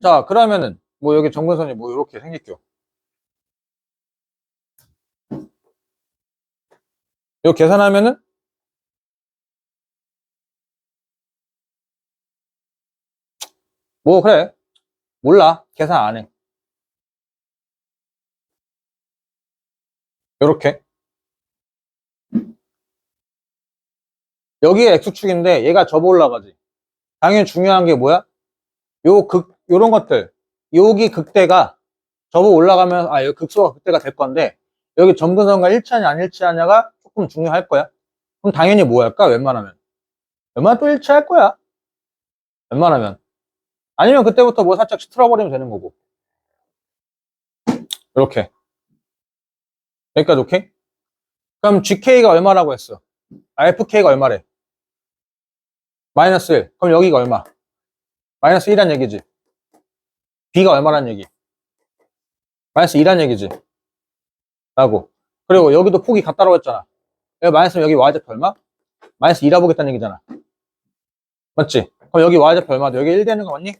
자, 그러면은, 뭐 여기 점근선이 뭐 요렇게 생길게요. 이거 계산하면은, 뭐 그래. 몰라. 계산 안 해. 요렇게. 여기에 X축인데 얘가 접어 올라가지. 당연히 중요한 게 뭐야? 요런 것들. 여기 극대가 접어 올라가면, 여기 극소가 극대가 될 건데, 여기 점근선과 일치하냐, 안 일치하냐가 조금 중요할 거야. 그럼 당연히 뭐 할까? 웬만하면. 웬만하면 또 일치할 거야. 웬만하면. 아니면 그때부터 뭐 살짝 틀어버리면 되는 거고. 이렇게. 여기까지 오케이? 그럼 GK가 얼마라고 했어? FK가 얼마래? 마이너스 1. 그럼 여기가 얼마? 마이너스 1란 얘기지. B가 얼마란 얘기? 마이너스 2란 얘기지. 라고. 그리고 여기도 폭이 같다라고 했잖아. 여기 마이너스 여기 Y좌표 얼마? 마이너스 2라 보겠다는 얘기잖아. 맞지? 그럼 여기 Y좌표 얼마도 여기 1 되는 거 맞니?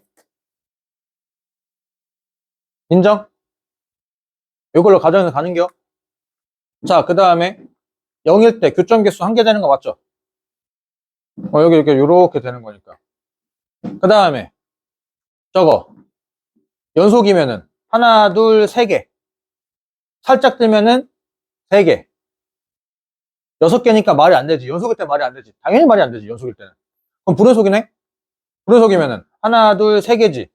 인정? 이걸로 가정해서 가는겨. 자, 그 다음에 0일 때 교점 개수 1개 되는 거 맞죠? 여기 이렇게 요렇게 되는 거니까. 그 다음에 저거 연속이면은 하나, 둘, 세 개. 살짝 뜨면은 세 개. 6개니까 말이 안 되지. 연속일 때 말이 안 되지. 당연히 말이 안 되지. 연속일 때는. 그럼 불연속이네? 불연속이면은 하나, 둘, 세 개지.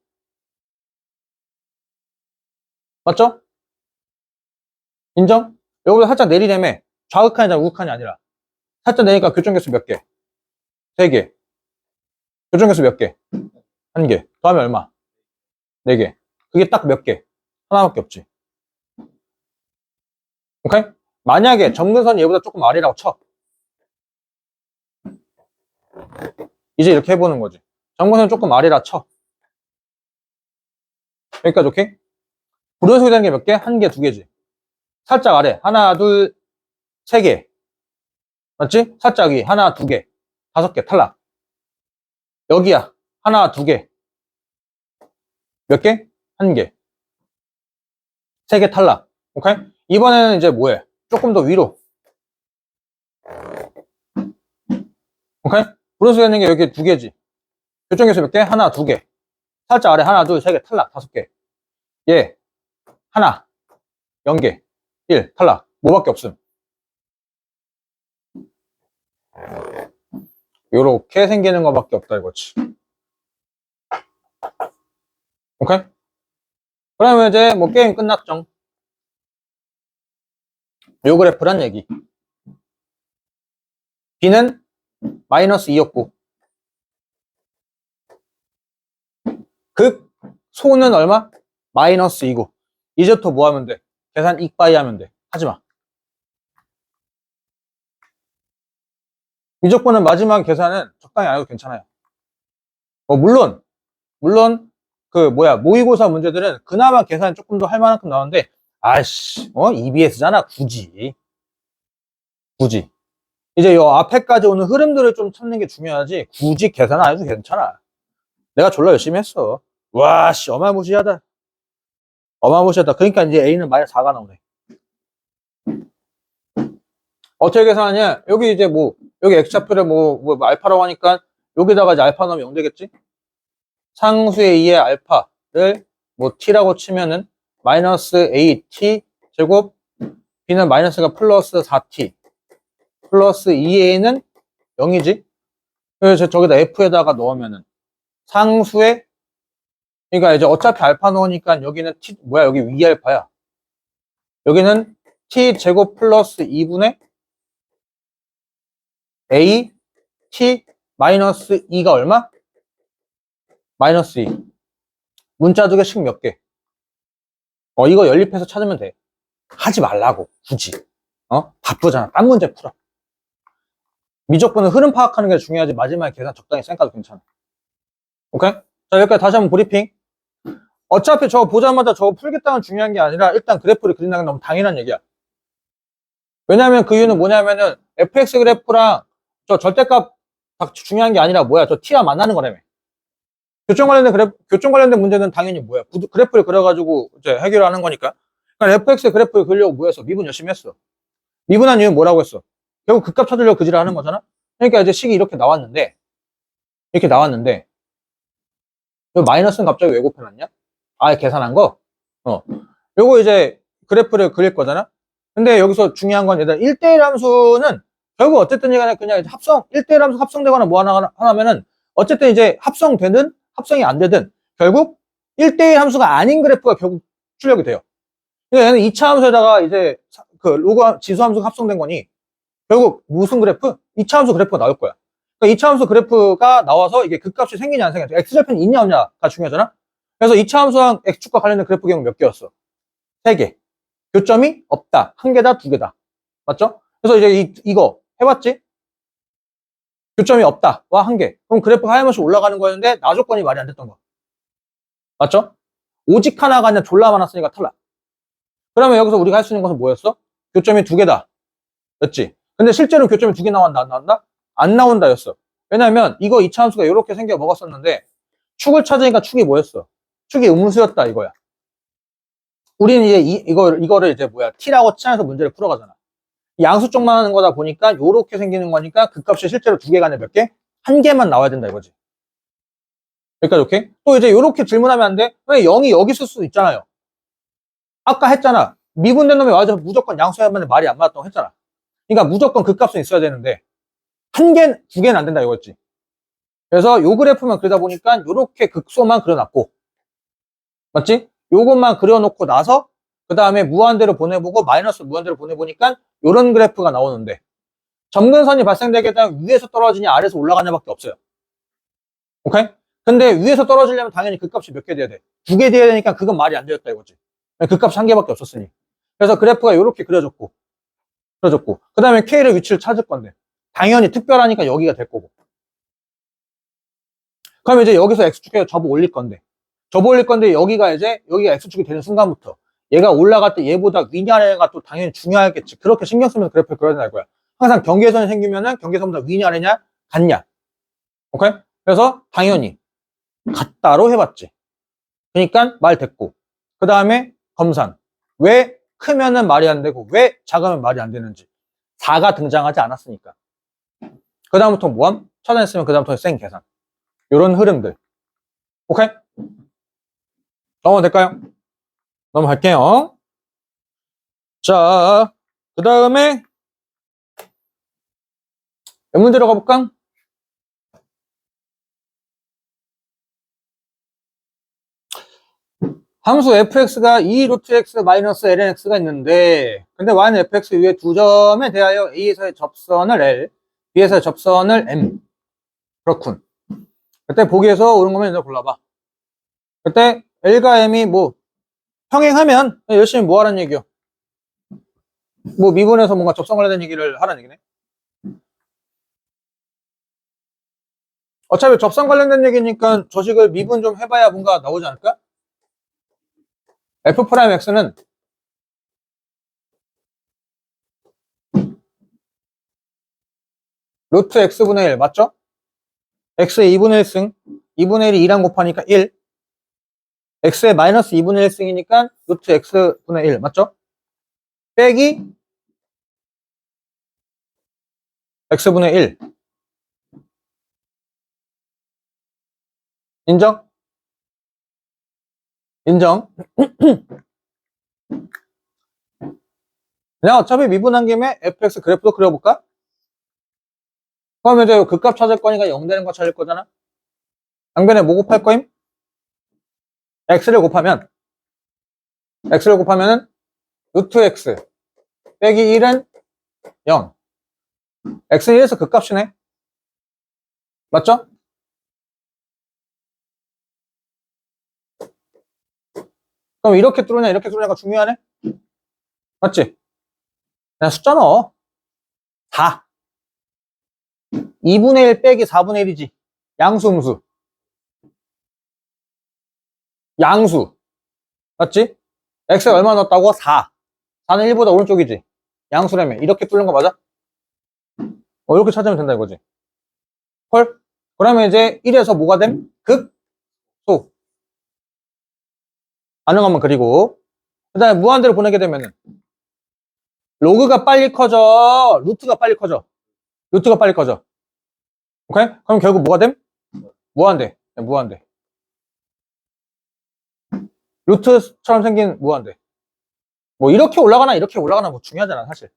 맞죠? 인정? 여기서 살짝 내리려면 좌극한이잖아, 우극한이 아니라. 살짝 내니까 교점 개수 몇 개? 세 개. 교점 개수 몇 개? 한 개. 더하면 얼마? 네 개. 그게 딱 몇 개? 하나밖에 없지. 오케이? 만약에 점근선이 얘보다 조금 아래라고 쳐. 이제 이렇게 해보는 거지. 점근선 조금 아래라 쳐. 여기까지 오케이? 불연속이 되는 게 몇 개? 한 개, 두 개지. 살짝 아래. 하나, 둘, 세 개. 맞지? 살짝 위. 하나, 두 개. 5개. 탈락. 여기야. 하나, 두 개. 몇 개? 한 개. 세 개 탈락. 오케이? 이번에는 이제 뭐해? 조금 더 위로. 오케이? 분수가 있는 게 여기 두 개지. 교정계수 몇 개? 하나, 두 개. 살짝 아래 하나, 둘, 세 개 탈락. 다섯 개. 얘 하나, 0개. 1 탈락. 뭐밖에 없음. 요렇게 생기는 것밖에 없다 이거지. 오케이? 그러면 이제 뭐 게임 끝났죠. 요 그래프란 얘기. B는 마이너스 2였고 극 소는 얼마? 마이너스 2고 이제부터 뭐 하면 돼? 계산 익바이 하면 돼. 하지마. 미적분은 마지막 계산은 적당히 안 해도 괜찮아요. 물론 그 모의고사 문제들은 그나마 계산이 조금 더 할 만큼 나오는데 아이씨 EBS잖아. 굳이 이제 요 앞에까지 오는 흐름들을 좀 찾는 게 중요하지 굳이 계산 안 해도 괜찮아. 내가 졸라 열심히 했어. 와씨 어마무시하다. 그러니까 이제 A는 마이너스 4가 나오네. 어떻게 계산하냐? 여기 이제 여기 X좌표를 알파라고 하니까 여기다가 이제 알파 넣으면 0 되겠지? 상수의 2의 알파를 T라고 치면은 마이너스 AT 제곱 B는 마이너스가 플러스 4T 플러스 2A는 0이지? 그래서 저기다 F에다가 넣으면은 상수의 그러니까 이제 어차피 알파 넣으니까 여기는 T 여기 위 알파야. 여기는 T 제곱 플러스 2분의 A T 마이너스 2가 얼마? 마이너스 2. 문자 두 개씩 몇 개? 이거 연립해서 찾으면 돼. 하지 말라고 굳이. 바쁘잖아. 딴 문제 풀어. 미적분은 흐름 파악하는 게 중요하지 마지막에 계산 적당히 쌩까도 괜찮아. 오케이? 자 여기까지 다시 한번 브리핑. 어차피 저거 보자마자 저거 풀겠다는 중요한 게 아니라 일단 그래프를 그린다는 게 너무 당연한 얘기야. 왜냐면 그 이유는 뭐냐면은 fx 그래프랑 저 절대값 중요한 게 아니라 저 t와 만나는 거라며. 교점 관련된 문제는 당연히 그래프를 그려가지고 이제 해결하는 거니까. 그러니까 fx 그래프를 그리려고 뭐했어? 미분 열심히 했어. 미분한 이유는 뭐라고 했어? 결국 극값 찾으려고 그지를 하는 거잖아? 그러니까 이제 식이 이렇게 나왔는데 이 마이너스는 갑자기 왜 곱해놨냐? 계산한 거? 요거 이제 그래프를 그릴 거잖아? 근데 여기서 중요한 건 얘들아 1대1 함수는 결국 어쨌든 그냥 이제 1대1 함수 합성되거나 뭐 하나면은 어쨌든 이제 합성되든 합성이 안 되든 결국 1대1 함수가 아닌 그래프가 결국 출력이 돼요. 그러니까 얘는 2차 함수에다가 이제 그 로그 지수 함수가 합성된 거니 결국 무슨 그래프? 2차 함수 그래프가 나올 거야. 그러니까 2차 함수 그래프가 나와서 이게 극값이 생기냐 안 생기냐 x절편이 있냐 없냐가 중요하잖아. 그래서 2차 함수랑 x축과 관련된 그래프 경우 몇 개였어? 3개. 교점이 없다. 1개다, 2개다. 맞죠? 그래서 이제 이거 해봤지? 교점이 없다. 와, 1개. 그럼 그래프가 하염없이 올라가는 거였는데 나 조건이 말이 안 됐던 거. 맞죠? 오직 하나가 아니라 졸라 많았으니까 탈락. 그러면 여기서 우리가 할 수 있는 것은 뭐였어? 교점이 2개다. 였지? 근데 실제로 교점이 2개 나왔나 안 나왔나? 안 나온다였어. 왜냐면 이거 2차 함수가 이렇게 생겨 먹었었는데 축을 찾으니까 축이 뭐였어? 축이 음수였다 이거야. 우리는 이제 이거를 이제 t라고 치면서 문제를 풀어가잖아. 양수 쪽만 하는 거다 보니까 요렇게 생기는 거니까 극값이 실제로 2개가 아니라 몇 개? 1개만 나와야 된다 이거지. 그러니까 이렇게 또 이제 요렇게 질문하면 안 돼? 왜 0이 여기 있을 수도 있잖아요. 아까 했잖아. 미분된 놈이 와서 무조건 양수하면 말이 안 맞았다고 했잖아. 그러니까 무조건 극값은 있어야 되는데 1개, 2개는 안 된다 이거지. 그래서 요 그래프만 그리다 보니까 요렇게 극소만 그려놨고 맞지? 요것만 그려놓고 나서 그 다음에 무한대로 보내보고 마이너스 무한대로 보내보니까 요런 그래프가 나오는데 점근선이 발생되게 되면 위에서 떨어지냐 아래에서 올라가냐 밖에 없어요. 오케이? 근데 위에서 떨어지려면 당연히 극값이 몇 개 돼야 돼? 2개 돼야 되니까 그건 말이 안 되었다 이거지. 극값이 1개밖에 없었으니. 그래서 그래프가 요렇게 그려졌고 그 다음에 K의 위치를 찾을 건데 당연히 특별하니까 여기가 될 거고. 그럼 이제 여기서 X축에 접어 올릴 건데 여기가 X축이 되는 순간부터 얘가 올라갈 때 얘보다 위냐 아래가 또 당연히 중요하겠지. 그렇게 신경 쓰면서 그래프를 그려야 될 거야. 항상 경계선이 생기면은 경계선보다 위냐 아래냐 같냐. 오케이? 그래서 당연히 같다로 해봤지. 그러니까 말 됐고. 그 다음에 검산. 왜 크면은 말이 안 되고 왜 작으면 말이 안 되는지. 4가 등장하지 않았으니까. 그 다음부터 뭐함? 찾아냈으면 그 다음부터 생 계산. 요런 흐름들. 오케이? 넘어도 될까요? 넘어갈게요. 자, 그 다음에 몇 문제로 가볼까? 함수 fx가 2 루트 x 마이너스 lnx가 있는데 근데 y는 fx 위에 두 점에 대하여 a에서의 접선을 l, b에서의 접선을 m. 그렇군. 그때 보기에서 옳은 거면 이제 골라봐. 그때 l과 m이 뭐 평행하면 열심히 뭐 하라는 얘기요? 뭐 미분에서 뭔가 접선 관련된 얘기를 하라는 얘기네. 어차피 접선 관련된 얘기니까 저식을 미분 좀 해봐야 뭔가 나오지 않을까? f'x는 루트 x분의 1 맞죠? x의 2분의 1승 2분의 1이 2랑 곱하니까 1 x의 마이너스 2분의 1승이니까 루트 x분의 1 맞죠? 빼기 x분의 1 인정? 인정? 그냥 어차피 미분한 김에 fx 그래프도 그려볼까? 그러면 이제 극값 찾을 거니까 0 되는 거 찾을 거잖아? 양변에 뭐 곱할 거임? x를 곱하면 은 루트 x 빼기 1은 0 x는 1에서 극값이네 맞죠? 그럼 이렇게 뚫으냐 이렇게 뚫으냐가 중요하네? 맞지? 그냥 숫자 넣어 4 2분의 1 빼기 4분의 1이지 양수 음수 양수 맞지? x에 얼마 넣었다고? 4 4는 1보다 오른쪽이지 양수라며 이렇게 뚫는 거 맞아? 이렇게 찾으면 된다 이거지 헐? 그러면 이제 1에서 뭐가 됨? 극소 가능하면 그리고 그 다음에 무한대로 보내게 되면은 로그가 빨리 커져 루트가 빨리 커져 루트가 빨리 커져 오케이? 그럼 결국 뭐가 됨? 무한대 무한대 루트처럼 생긴 무한대 뭐 이렇게 올라가나 이렇게 올라가나 뭐 중요하잖아 사실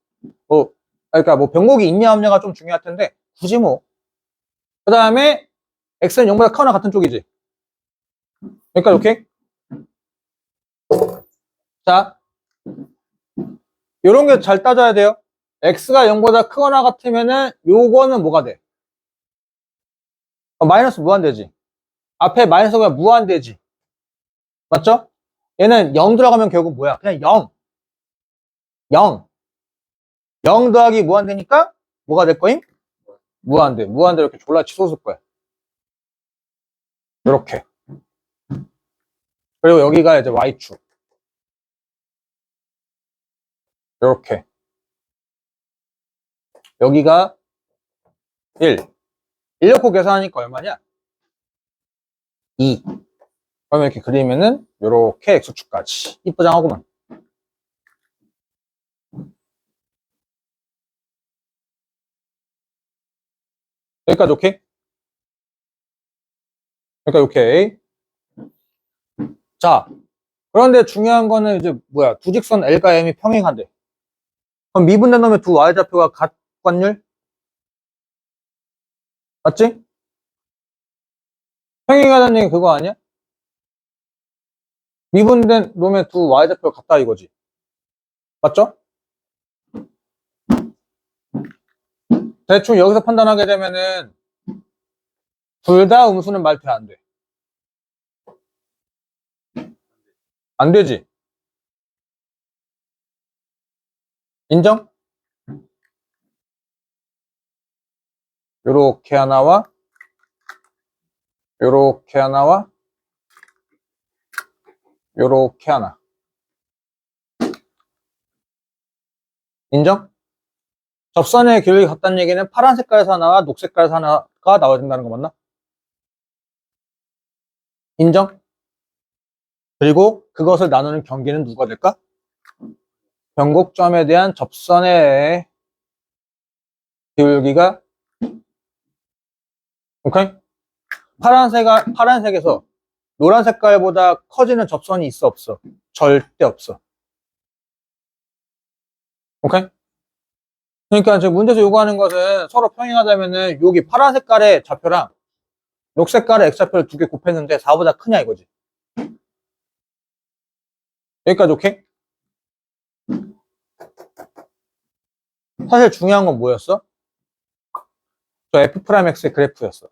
뭐 그러니까 뭐 변곡이 있냐 없냐가 좀 중요할 텐데 굳이 뭐 그 다음에 x는 0보다 크거나 같은 쪽이지 그러니까 이렇게 자 요런 게 잘 따져야 돼요 x가 0보다 크거나 같으면은 요거는 뭐가 돼? 마이너스 무한대지 앞에 마이너스가 무한대지 맞죠? 얘는 0 들어가면 결국 뭐야? 그냥 0 0 0 더하기 무한대니까 뭐가 될 거임? 무한대 무한대 이렇게 졸라 치솟을 거야 이렇게 그리고 여기가 이제 y축 이렇게 여기가 1 1 넣고 계산하니까 얼마냐? 2 그러면 이렇게 그리면은 이렇게 x축까지 이쁘장하구만 여기까지 오케이? 여기까지 오케이 자 그런데 중요한 거는 이제 뭐야 두 직선 L과 M이 평행한데 그럼 미분된 놈의 두 y좌표가 같관율? 맞지? 평행하다는 얘기 그거 아니야? 미분된 놈의 두 y좌표가 같다 이거지 맞죠? 대충 여기서 판단하게 되면은 둘 다 음수는 말표 안 돼. 안 되지. 인정? 요렇게 하나와 요렇게 하나와 요렇게 하나. 인정? 접선의 길이가 같다는 얘기는 파란 색깔에서 하나와 녹색 색깔에서 하나가 나와야 된다는 거 맞나? 인정? 그리고 그것을 나누는 경계는 누가 될까? 변곡점에 대한 접선의 기울기가, 오케이? 파란색에서 노란 색깔보다 커지는 접선이 있어, 없어? 절대 없어. 오케이? 그러니까 지금 문제에서 요구하는 것은 서로 평행하다면은 여기 파란 색깔의 좌표랑 녹색 색깔의 X좌표를 두 개 곱했는데 4보다 크냐 이거지. 여기까지 오케이? 사실 중요한 건 뭐였어? 저 F'X의 그래프였어.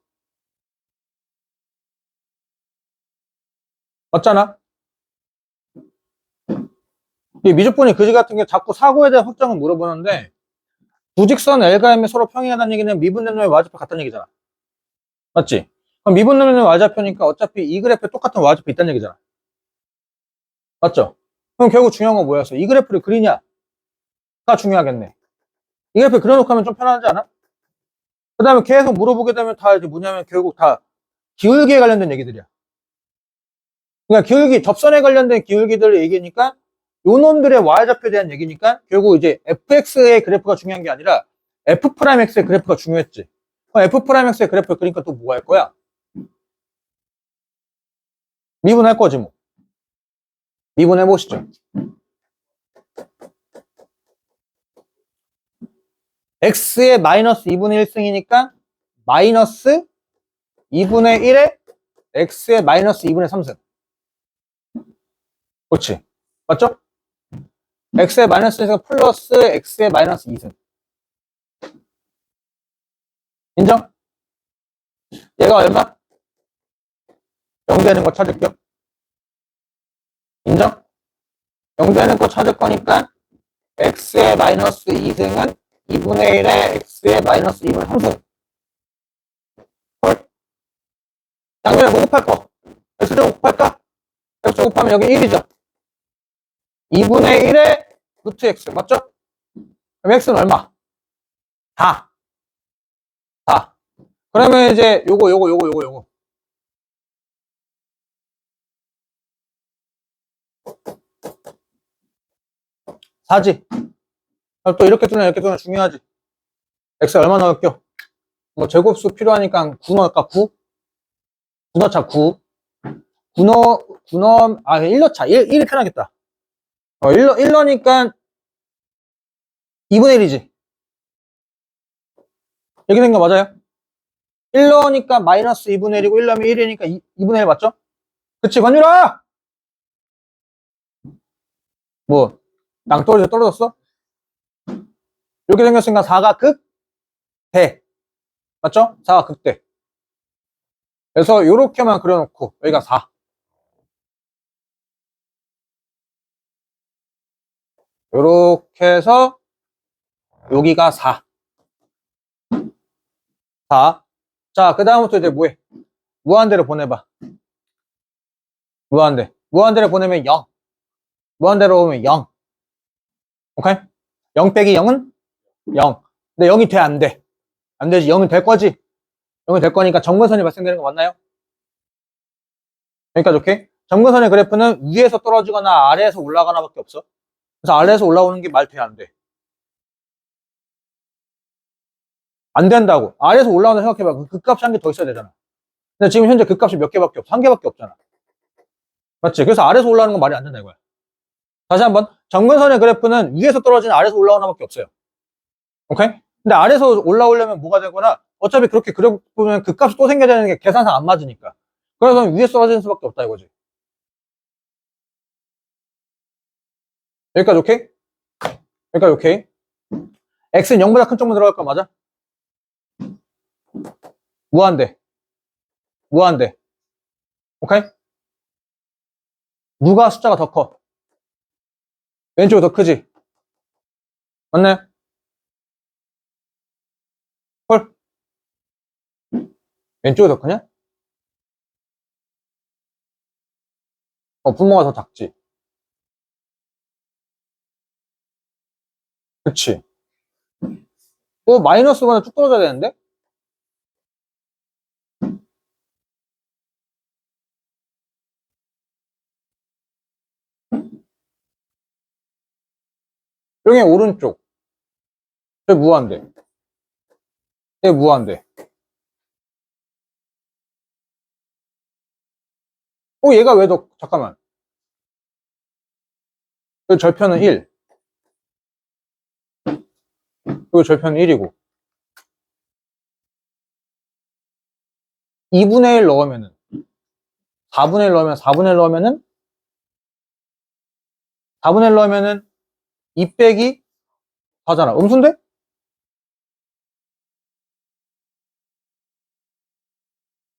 맞잖아? 이 미적분이 그지 같은 게 자꾸 사고에 대한 확정을 물어보는데 두 직선 L과 M이 서로 평행하다는 얘기는 미분되는 Y좌표 같다는 얘기잖아. 맞지? 그럼 미분되는 Y좌표니까 어차피 이 그래프에 똑같은 Y좌표 있다는 얘기잖아. 맞죠? 그럼 결국 중요한 건 뭐였어? 이 그래프를 그리냐가 중요하겠네. 이 그래프 그려놓고 하면 좀 편하지 않아? 그 다음에 계속 물어보게 되면 다 이제 뭐냐면 결국 다 기울기에 관련된 얘기들이야. 그러니까 기울기, 접선에 관련된 기울기들을 얘기하니까 요 놈들의 Y좌표에 대한 얘기니까 결국 이제 fx의 그래프가 중요한 게 아니라 f'x의 그래프가 중요했지. 그럼 f'x의 그래프 그러니까 또 뭐 할 거야? 미분할 거지 뭐. 미분해 보시죠. x의 마이너스 2분의 1승이니까 마이너스 2분의 1에 x의 마이너스 2분의 3승. 그렇지. 맞죠? x의 마이너스 1승 플러스 x의 마이너스 2승. 인정? 얘가 얼마? 0 되는 거 찾을게요. 인정? 0 되는 거 찾을 거니까 x의 마이너스 2승은 2분의 1에 x의 마이너스 2분의 3승. 헐. 양면에 뭐 곱할 거? x제곱 곱할까? x제곱 곱하면 여기 1이죠. 2분의 1에 루트 x. 맞죠? 그럼 x는 얼마? 4. 4. 그러면 이제 요거. 4지. 또 이렇게 두나 중요하지. x 얼마 넣을게요? 뭐 제곱수 필요하니까 9 넣을까? 9? 9 넣자, 9. 1 넣자. 1이 편하겠다. 1 넣으니까 2분의 1이지. 이렇게 된 거 맞아요? 1 넣으니까 마이너스 2분의 1이고 1 넣으면 1이니까 2분의 1 맞죠? 그치, 관유라! 뭐, 양떨어져 떨어졌어? 이렇게 생겼으니까 4가 극대. 맞죠? 4가 극대. 그래서 요렇게만 그려놓고 여기가 4. 요렇게 해서 여기가 4. 4. 자, 그 다음부터 이제 뭐해? 무한대로 보내봐. 무한대. 무한대로 보내면 0. 무한대로 오면 0. 오케이? 0 빼기 0은 0. 근데 0이 돼, 안 돼? 안 되지. 0은 될 거지? 0은 될 거니까 점근선이 발생되는 거 맞나요? 여기까지 오케이? 점근선의 그래프는 위에서 떨어지거나 아래에서 올라가나 밖에 없어. 그래서 아래에서 올라오는 게 말 돼, 안 돼? 안 된다고. 아래에서 올라오는 생각해봐. 극값이 한 개 더 있어야 되잖아. 근데 지금 현재 극값이 몇 개밖에 없어? 한 개밖에 없잖아. 맞지? 그래서 아래에서 올라오는 건 말이 안 된다 이거야. 다시 한번. 점근선의 그래프는 위에서 떨어지는 아래에서 올라오나 밖에 없어요. 오케이? 근데 아래에서 올라오려면 뭐가 되거나 어차피 그렇게 그려보면 극값이 또 생겨야 되는 게 계산상 안 맞으니까. 그래서 위에서 떨어지는 수밖에 없다 이거지. 여기까지 오케이? 여기까지 오케이? x는 0보다 큰 쪽만 들어갈 거 맞아? 무한대. 무한대. 오케이? 누가 숫자가 더 커? 왼쪽이 더 크지? 맞나요? 헐? 왼쪽이 더 크냐? 분모가 더 작지? 그치? 마이너스보다 쭉 떨어져야 되는데? 여기 오른쪽. 저 무한대. 얘 무한대. 얘가 왜 더, 잠깐만. 그 절편은 1. 그리고 절편은 1이고. 2분의 1 넣으면은, 4분의 1 넣으면, 4분의 1 넣으면은, 4분의 1 넣으면은, 2 빼기 4잖아. 음수인데?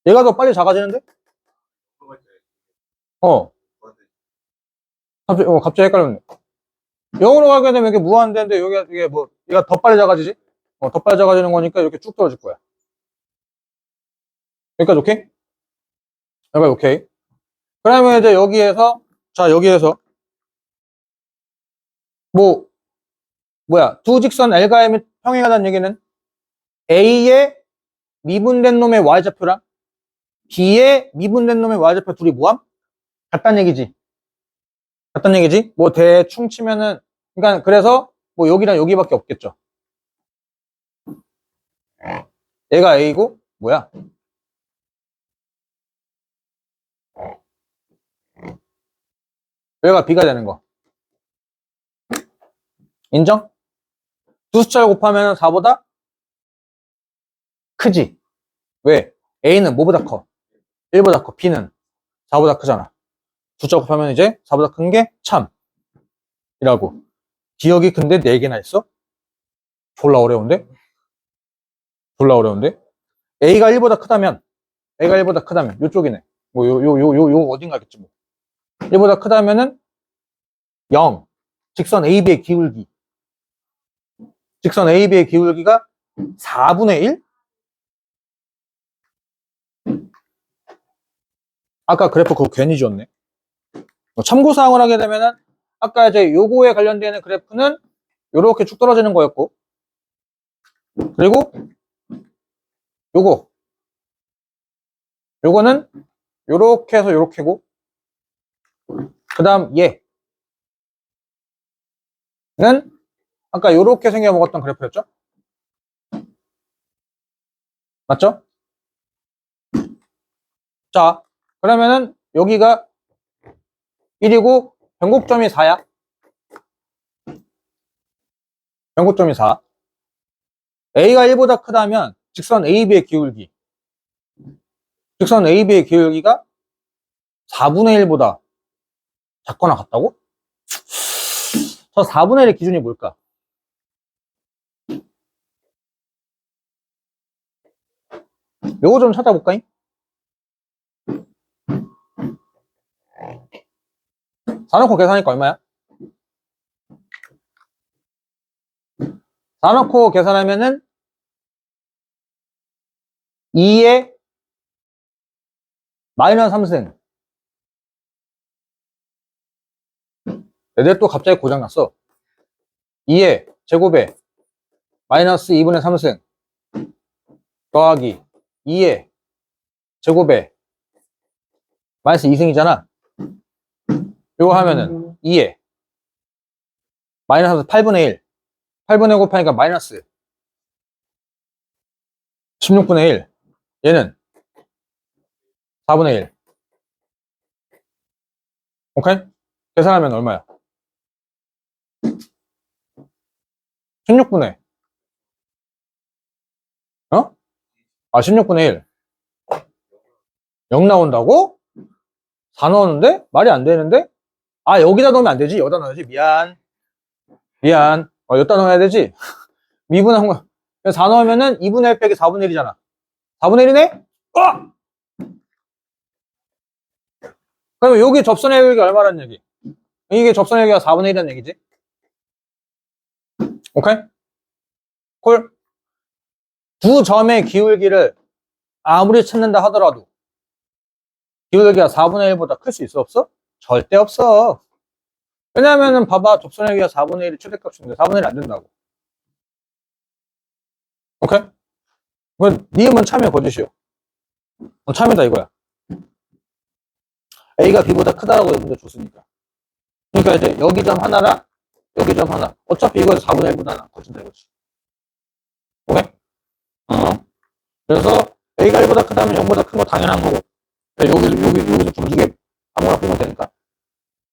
얘가 더 빨리 작아지는데? 어. 갑자기 헷갈렸네. 0으로 가게 되면 이게 무한대인데, 이게 뭐, 얘가 더 빨리 작아지지? 더 빨리 작아지는 거니까 이렇게 쭉 떨어질 거야. 여기까지 오케이? 여기까지 오케이. 그러면 이제 여기에서, 자, 여기에서, 두 직선 L과 M이 평행하다는 얘기는 A의 미분된 놈의 Y좌표랑 B의 미분된 놈의 Y좌표 둘이 뭐함? 같다는 얘기지. 같다는 얘기지? 대충 치면은, 그러니까, 그래서, 여기랑 여기밖에 없겠죠. 얘가 A고, 여기가 B가 되는 거. 인정? 두 숫자를 곱하면 4보다 크지? 왜? A는 뭐보다 커? 1보다 커. B는 4보다 크잖아. 두 숫자 곱하면 이제 4보다 큰 게 참. 이라고. 기억이 근데 4개나 있어? 졸라 어려운데? 졸라 어려운데? A가 1보다 크다면, 요쪽이네. 어딘가겠지, 1보다 크다면은 0. 직선 AB의 기울기. 직선 AB의 기울기가 4분의 1? 아까 그래프 그거 괜히 지웠네. 참고사항을 하게 되면은, 아까 이제 요거에 관련되는 그래프는 요렇게 쭉 떨어지는 거였고, 그리고 요거는 요렇게 해서 요렇게고, 그 다음 얘는 아까 요렇게 생겨 먹었던 그래프였죠? 맞죠? 자, 그러면은 여기가 1이고 변곡점이 4야. 변곡점이 4. A가 1보다 크다면 직선 AB의 기울기. 직선 AB의 기울기가 4분의 1보다 작거나 같다고? 저 4분의 1의 기준이 뭘까? 요거 좀 찾아볼까잉? 4 넣고 계산하니까 얼마야? 4 넣고 계산하면은 2의 마이너스 3승. 얘들 또 갑자기 고장났어. 2의 제곱에 마이너스 2분의 3승 더하기 2의 제곱에 마이너스 2승이잖아. 요거 하면은 2의 마이너스 8분의 1. 8분의 1 곱하니까 마이너스 16분의 1. 얘는 4분의 1. 오케이? 계산하면 얼마야? 16분의 16분의 1. 0 나온다고? 4 넣었는데? 말이 안 되는데? 여기다 넣으면 안 되지. 여기다 넣어야지. 미안. 여기다 넣어야 되지. 미분한 거. 4 넣으면은 2분의 1 빼기 4분의 1이잖아. 4분의 1이네? 그러면 여기 접선의 여기가 얼마란 얘기? 이게 접선의 여기가 4분의 1이라는 얘기지. 오케이? 콜? 두 점의 기울기를 아무리 찾는다 하더라도 기울기가 4분의 1보다 클 수 있어 없어? 절대 없어. 왜냐면은 봐봐, 접선의 여기가 4분의 1이 최대값인데 4분의 1이 안 된다고. 오케이? 그건 니은은 참여 거짓이요. 참여다 이거야. A가 B보다 크다라고 문제 줬으니까. 그러니까 이제 여기 점 하나랑 여기 점 하나. 어차피 이거 4분의 1보다 커진다 이거지. 오케이? 그래서 A가 1보다 크다면 0보다 큰 거 당연한 거고. 여기서 좀 두 개 아무거나 보면 되니까.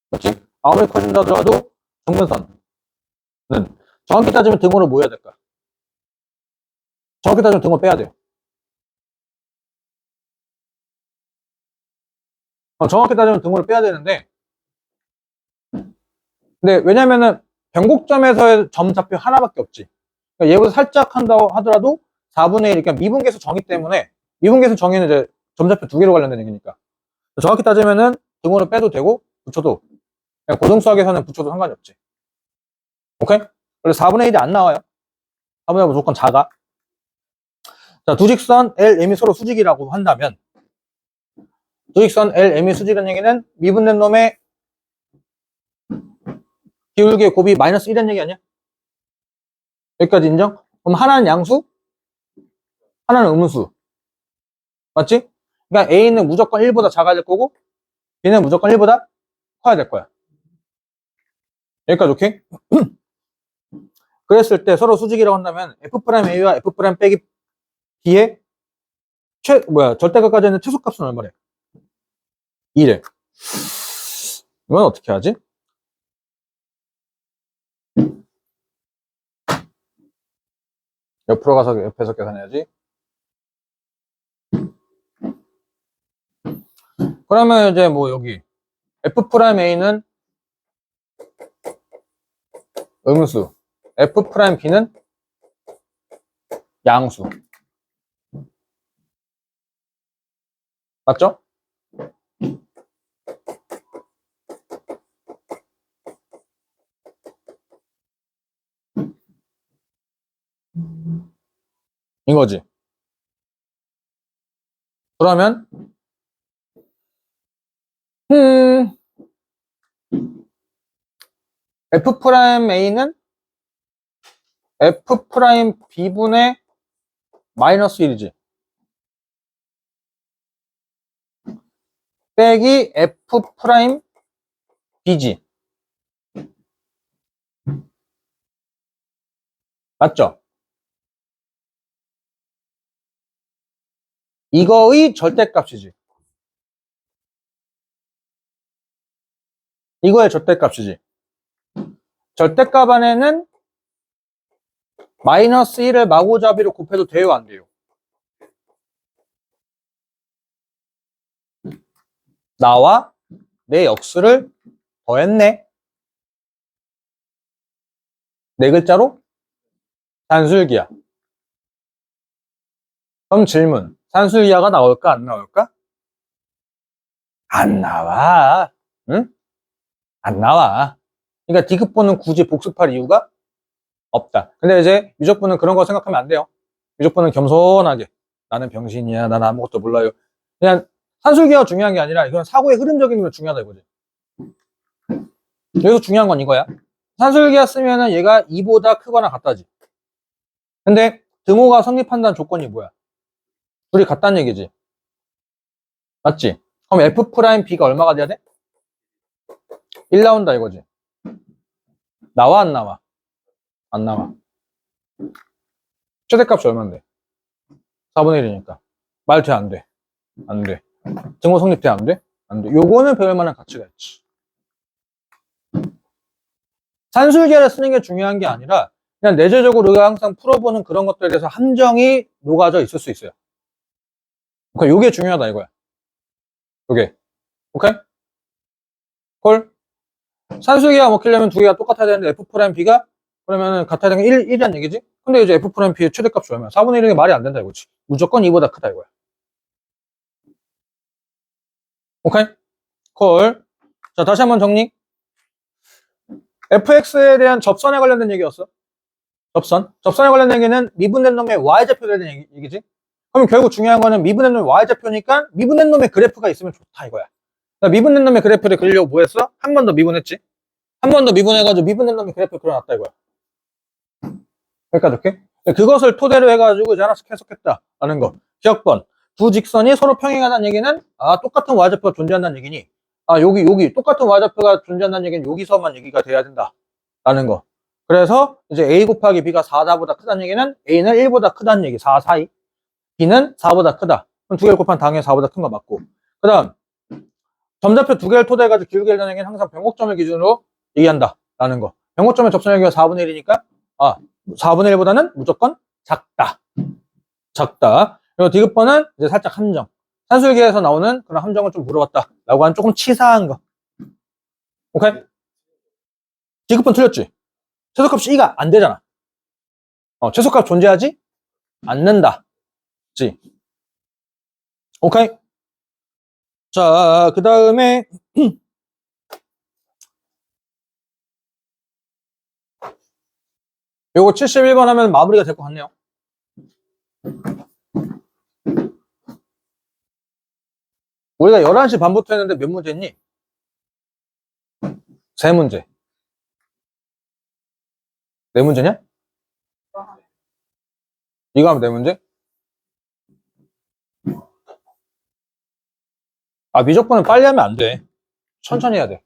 그렇지? 아무리 커진다 하더라도 정근선은 정확히 따지면 등호를 뭐 해야 될까? 정확히 따지면 등호 빼야 돼요. 정확히 따지면 등호를 빼야 되는데, 근데 왜냐면은 변곡점에서의 점좌표 하나밖에 없지. 그러니까 얘보다 살짝 한다고 하더라도 4분의 1, 그러니까 미분계수 정의 때문에, 미분계수 정의는 이제 점좌표 두 개로 관련된 얘기니까. 정확히 따지면은 등호를 빼도 되고, 붙여도, 그냥 고등수학에서는 붙여도 상관이 없지. 오케이? 그래서 4분의 1이 안 나와요. 4분의 1 무조건 작아. 자, 두 직선 L, M이 서로 수직이라고 한다면, 두 직선 L, M이 수직이라는 얘기는 미분된 놈의 기울기의 곱이 마이너스 1이라는 얘기 아니야? 여기까지 인정? 그럼 하나는 양수, 하나는 음수. 맞지? 그러니까 A는 무조건 1보다 작아야 될 거고, B는 무조건 1보다 커야 될 거야. 여기까지 오케이? 그랬을 때 서로 수직이라고 한다면 F'A와 F' 빼기 B의 절대값까지 있는 최소값은 얼마래? 2래. 이건 어떻게 하지? 옆으로 가서 옆에서 계산해야지. 그러면 이제 뭐 여기 F'A는 음수, F'B는 양수. 맞죠? 이거지. 그러면 F'A는 F'B분의 마이너스 1이지. 빼기 F'B지. 맞죠? 이거의 절대값이지. 이거의 절대값이지. 절대값 안에는 마이너스 1을 마구잡이로 곱해도 돼요, 안 돼요? 나와 내 역수를 더했네. 네 글자로 산술기하. 그럼 질문. 산술기하가 나올까, 안 나올까? 안 나와. 응? 안 나와. 그러니까 D급부는 굳이 복습할 이유가 없다. 근데 이제 미적분은 그런 거 생각하면 안 돼요. 미적분은 겸손하게. 나는 병신이야. 나는 아무것도 몰라요. 그냥 산술기하가 중요한 게 아니라 이건 사고의 흐름적인 게 중요하다 이거지. 여기서 중요한 건 이거야. 산술기하 쓰면은 얘가 2보다 크거나 같다지. 근데 등호가 성립한다는 조건이 뭐야? 둘이 같다는 얘기지. 맞지? 그럼 F'B가 얼마가 돼야 돼? 1 나온다 이거지. 나와 안 나와? 안 나와. 최대값이 얼만데? 4분의 1이니까. 말 돼, 안 돼? 안 돼. 등호 성립돼, 안 돼? 안 돼. 요거는 배울 만한 가치가 있지. 산술계를 쓰는 게 중요한 게 아니라 그냥 내재적으로 우리가 항상 풀어보는 그런 것들에 대해서 함정이 녹아져 있을 수 있어요. 그러니까 요게 중요하다 이거야. 요게. 오케이? 콜? 산술계가 먹히려면 두 개가 똑같아야 되는데 F'B가 그러면은 같아야 되는 게 1이란 얘기지? 근데 이제 F'B의 최대값이 얼마야? 4분의 1이 말이 안 된다 이거지. 무조건 2보다 크다 이거야. 오케이? 콜. 자, 다시 한번 정리. fx에 대한 접선에 관련된 얘기였어. 접선에 관련된 얘기는 미분된 놈의 y좌표에 대한 얘기지. 그럼 결국 중요한 거는 미분된 놈의 y좌표니까 미분된 놈의 그래프가 있으면 좋다 이거야. 그러니까 미분된 놈의 그래프를 그리려고 뭐 했어? 한 번 더 미분했지. 한 번 더 미분해가지고 미분된 놈의 그래프를 그려놨다 이거야. 여기까지 오케이? 그것을 토대로 해가지고 이제 하나씩 해석했다라는 거. 기억번. 두 직선이 서로 평행하다는 얘기는 똑같은 y좌표가 존재한다는 얘기니 여기 똑같은 y좌표가 존재한다는 얘기는 여기서만 얘기가 돼야 된다. 라는 거. 그래서 이제 A 곱하기 B가 4보다 크다는 얘기는 A는 1보다 크다는 얘기. 4 사이. B는 4보다 크다. 그럼 두 개를 곱하면 당연히 4보다 큰 거 맞고. 그 다음, 점좌표 두 개를 토대해가지고 기울기 일하는 얘기는 항상 변곡점을 기준으로 얘기한다. 라는 거. 변곡점의 접선의 여기가 4분의 1이니까, 4분의 1보다는 무조건 작다. 작다. 그리고 디귿번은 이제 살짝 함정. 산술기에서 나오는 그런 함정을 좀 물어봤다. 라고 하는 조금 치사한 거. 오케이? 디귿번 틀렸지? 최소값 C가 안 되잖아. 최소값 존재하지 않는다. 지. 오케이? 자, 그 다음에, 요거 71번 하면 마무리가 될 것 같네요. 우리가 11시 반부터 했는데 몇 문제 했니? 3문제. 4문제냐? 이거 하면 4문제? 미적분은 빨리 하면 안 돼. 천천히 해야 돼.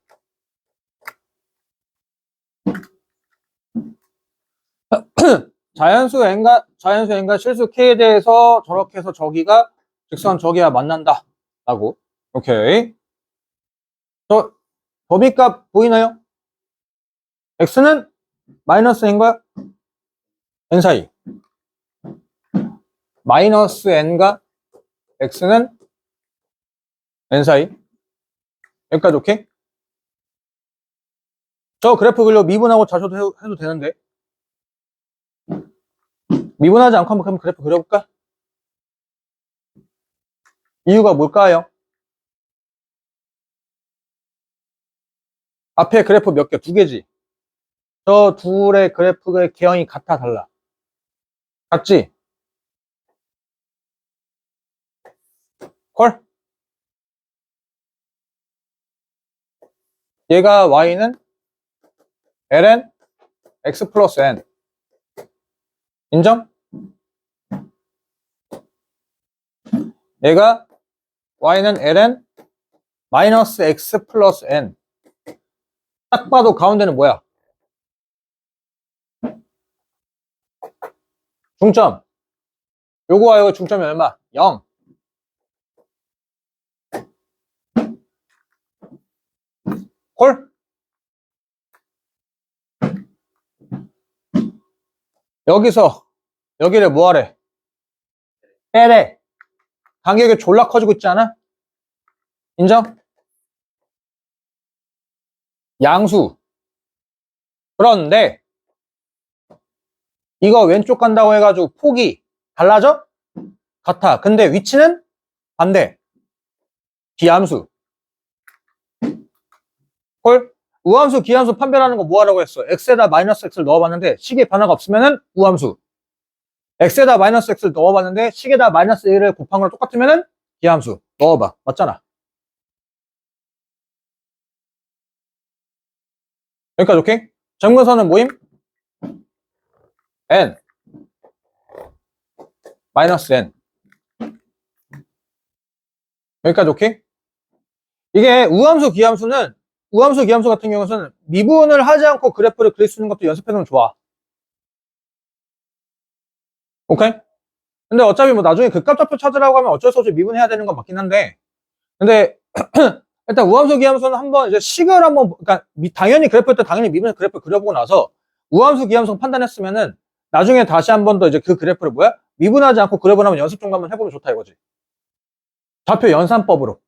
자연수 n과 실수 k에 대해서 저렇게 해서 저기가 직선 저기야 만난다. 라고. 오케이. 범위값 보이나요? x는 마이너스 n과 n 사이. 마이너스 n과 x는 n 사이. 여기까지 오케이? 저 그래프 그려 미분하고 자셔도 해도 되는데. 미분하지 않고 한번 그래프 그려볼까? 이유가 뭘까요? 앞에 그래프 몇 개? 2개지? 저 둘의 그래프의 개형이 같아 달라? 같지? 콜? 얘가 y는 ln x 플러스 n. 인정? 얘가 y는 ln 마이너스 x 플러스 n. 딱 봐도 가운데는 뭐야? 중점. 요거와 요거 중점이 얼마? 0. 콜? 여기서 여기를 뭐하래? 빼래. 간격이 졸라 커지고 있지 않아? 인정? 양수. 그런데 이거 왼쪽 간다고 해가지고 폭이 달라져? 같아. 근데 위치는 반대. 비함수. 콜? 우함수, 기함수 판별하는 거 뭐 하라고 했어? x에다 마이너스 x를 넣어봤는데 식의 변화가 없으면은 우함수. x에다 마이너스 x를 넣어봤는데 식에다 마이너스 1을 곱한 거랑 똑같으면은 기함수. 넣어봐. 맞잖아. 여기까지 오케이? 점근선은 모임? n 마이너스 n. 여기까지 오케이? 이게 우함수, 기함수 같은 경우는 미분을 하지 않고 그래프를 그릴 수 있는 것도 연습해두면 좋아. 오케이? 근데 어차피 뭐 나중에 극값좌표 찾으라고 하면 어쩔 수 없이 미분해야 되는 건 맞긴 한데, 근데 일단 우함수, 기함수는 한번 이제 식을 한번, 그러니까 당연히 그래프일 때 당연히 미분의 그래프 그려보고 나서 우함수, 기함수 판단했으면은 나중에 다시 한 번 더 이제 그 그래프를 미분하지 않고 그려보면 연습 정도 한번 해보면 좋다 이거지. 좌표 연산법으로.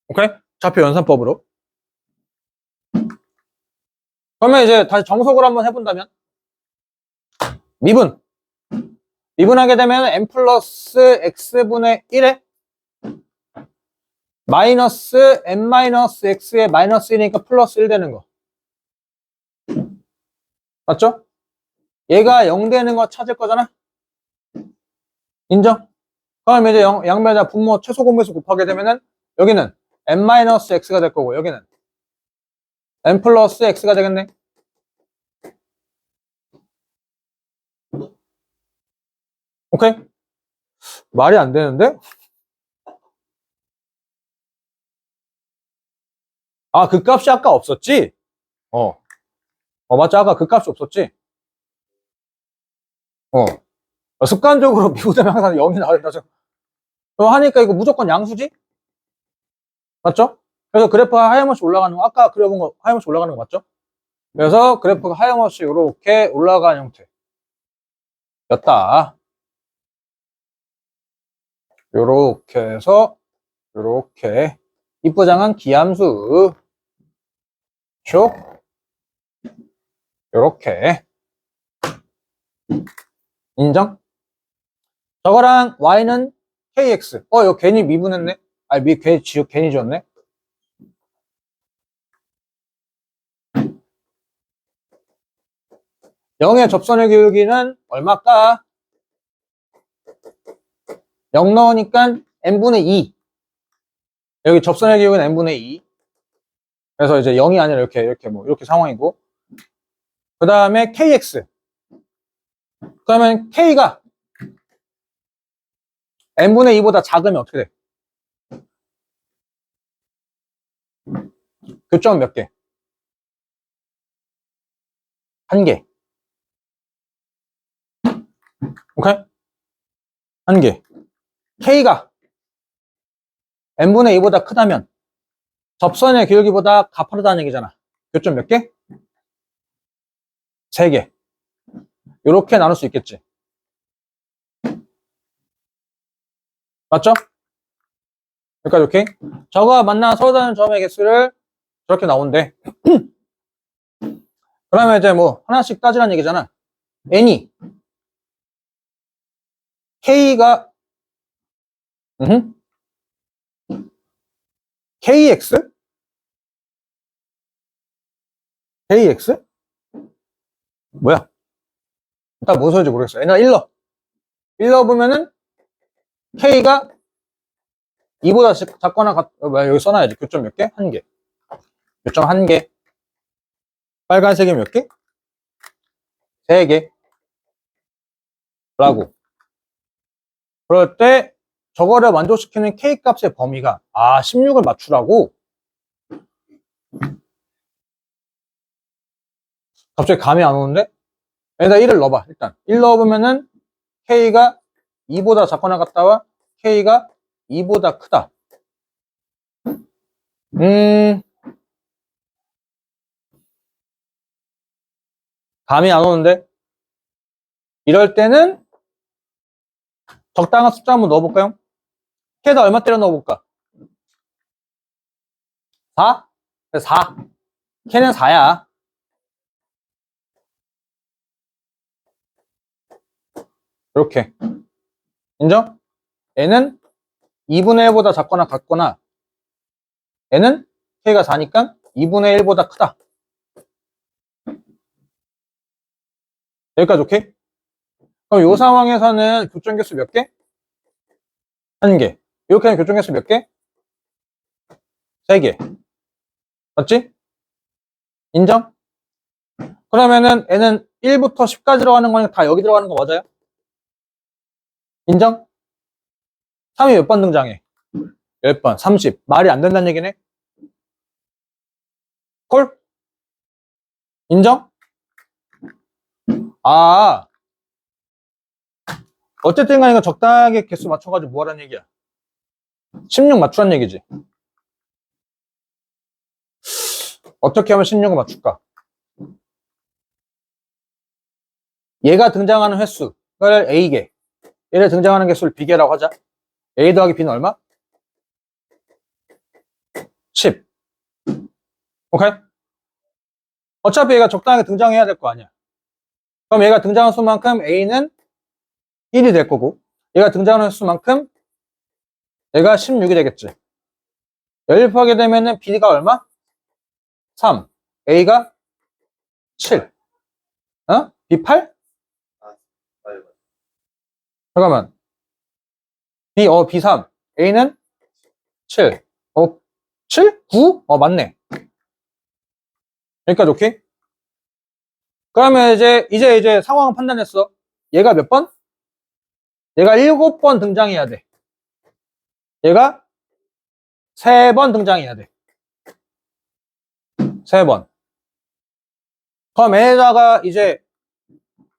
오케이? 좌표 연산법으로. 그러면 이제 다시 정석으로 한번 해본다면 미분하게 되면 n 플러스 x분의 1에 마이너스 n 마이너스 x에 마이너스 1이니까 플러스 1 되는 거 맞죠? 얘가 0 되는 거 찾을 거잖아. 인정? 그럼 이제 양변자 분모 최소 공배수 곱하게 되면은 여기는 n 마이너스 x가 될 거고 여기는 n 플러스 x가 되겠네. 오케이? 말이 안 되는데? 그 값이 아까 없었지? 맞지? 아까 그 값이 없었지? 습관적으로 미분되면 항상 0이 나와야 된다. 하니까 이거 무조건 양수지? 맞죠? 그래서 그래프가 하염없이 올라가는 거, 아까 그려본 거 하염없이 올라가는 거 맞죠? 그래서 그래프가 하염없이 이렇게 올라가는 형태였다. 요렇게 해서 요렇게 이쁘장한 기함수 쭉 요렇게 인정? 저거랑 y는 kx. 이거 괜히 미분했네. 아니 괜히 지웠네. 0의 접선의 기울기는 얼마일까? 0 넣으니까 n분의 2. 여기 접선의 기울기는 n분의 2. 그래서 이제 0이 아니라 이렇게 상황이고. 그 다음에 kx. 그러면 k가 n분의 2보다 작으면 어떻게 돼? 교점은 몇 개? 한 개. 오케이? 한 개. k가 n분의 2보다 크다면 접선의 기울기보다 가파르다는 얘기잖아. 교점 몇 개? 3개. 이렇게 나눌 수 있겠지. 맞죠? 여기까지 오케이? 저거와 만나 서로 다른 점의 개수를 저렇게 나온대. 그러면 이제 뭐 하나씩 따지라는 얘기잖아. n이 k가 kx? kx? 뭐야? 일단 뭔 소리인지 모르겠어. 얘나 1러. 1러 보면은 k가 2보다 작거나 여기 써놔야지. 교점 몇 개? 한 개. 교점 한 개. 빨간색이 몇 개? 3개. 라고. 그럴 때 저거를 만족시키는 k 값의 범위가 16을 맞추라고? 갑자기 감이 안 오는데? 여기다 1을 넣어봐. 일단 1 넣어보면은 k가 2보다 작거나 같다와 k가 2보다 크다. 감이 안 오는데? 이럴 때는 적당한 숫자 한번 넣어볼까요? k에다 얼마 때려 넣어볼까? 4? 4. k는 4야. 이렇게. 인정? n은 2분의 1보다 작거나 같거나 n은 k가 4니까 2분의 1보다 크다. 여기까지 오케이? 그럼 이 상황에서는 교점 개수 몇 개? 한 개. 이렇게 하면 교점 개수 몇 개? 3개. 맞지? 인정? 그러면은 n은 1부터 10까지 들어가는 거니까 다 여기 들어가는 거 맞아요? 인정? 3이 몇 번 등장해? 10번, 30. 말이 안 된다는 얘기네? 콜? 인정? 어쨌든 간에 이거 적당하게 개수 맞춰가지고 뭐 하라는 얘기야? 16 맞추란 얘기지. 어떻게 하면 16을 맞출까? 얘가 등장하는 횟수를 A개, 얘를 등장하는 개수를 B개라고 하자. A 더하기 B는 얼마? 10. 오케이? 어차피 얘가 적당하게 등장해야 될 거 아니야. 그럼 얘가 등장한 수만큼 A는 1이 될 거고, 얘가 등장하는 수만큼 얘가 16이 되겠지. 연립하게 되면은 B가 얼마? 3. A가 7. B 8? 잠깐만. B 3. A는 7. 7? 9? 맞네. 여기까지 오케이? 그러면 이제 상황 판단했어. 얘가 몇 번? 얘가 7번 등장해야 돼. 얘가 3번 등장해야 돼. 3번. 그럼 n에다가 이제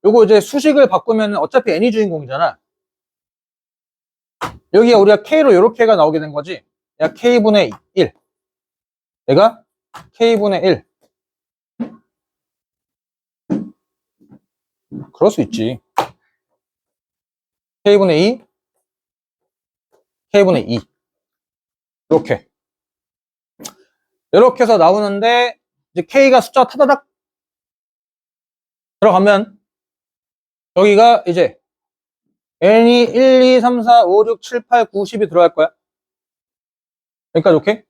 요거 이제 수식을 바꾸면 어차피 n이 주인공이잖아. 여기가 우리가 k로 요렇게가 나오게 된 거지. 야 k분의 1. 얘가 k분의 1. 그럴 수 있지. k분의 2, k분의 2. 이렇게. 이렇게 해서 나오는데, 이제 k가 숫자 타다닥 들어가면, 여기가 이제 n이 1, 2, 3, 4, 5, 6, 7, 8, 9, 10이 들어갈 거야. 여기까지 오케이?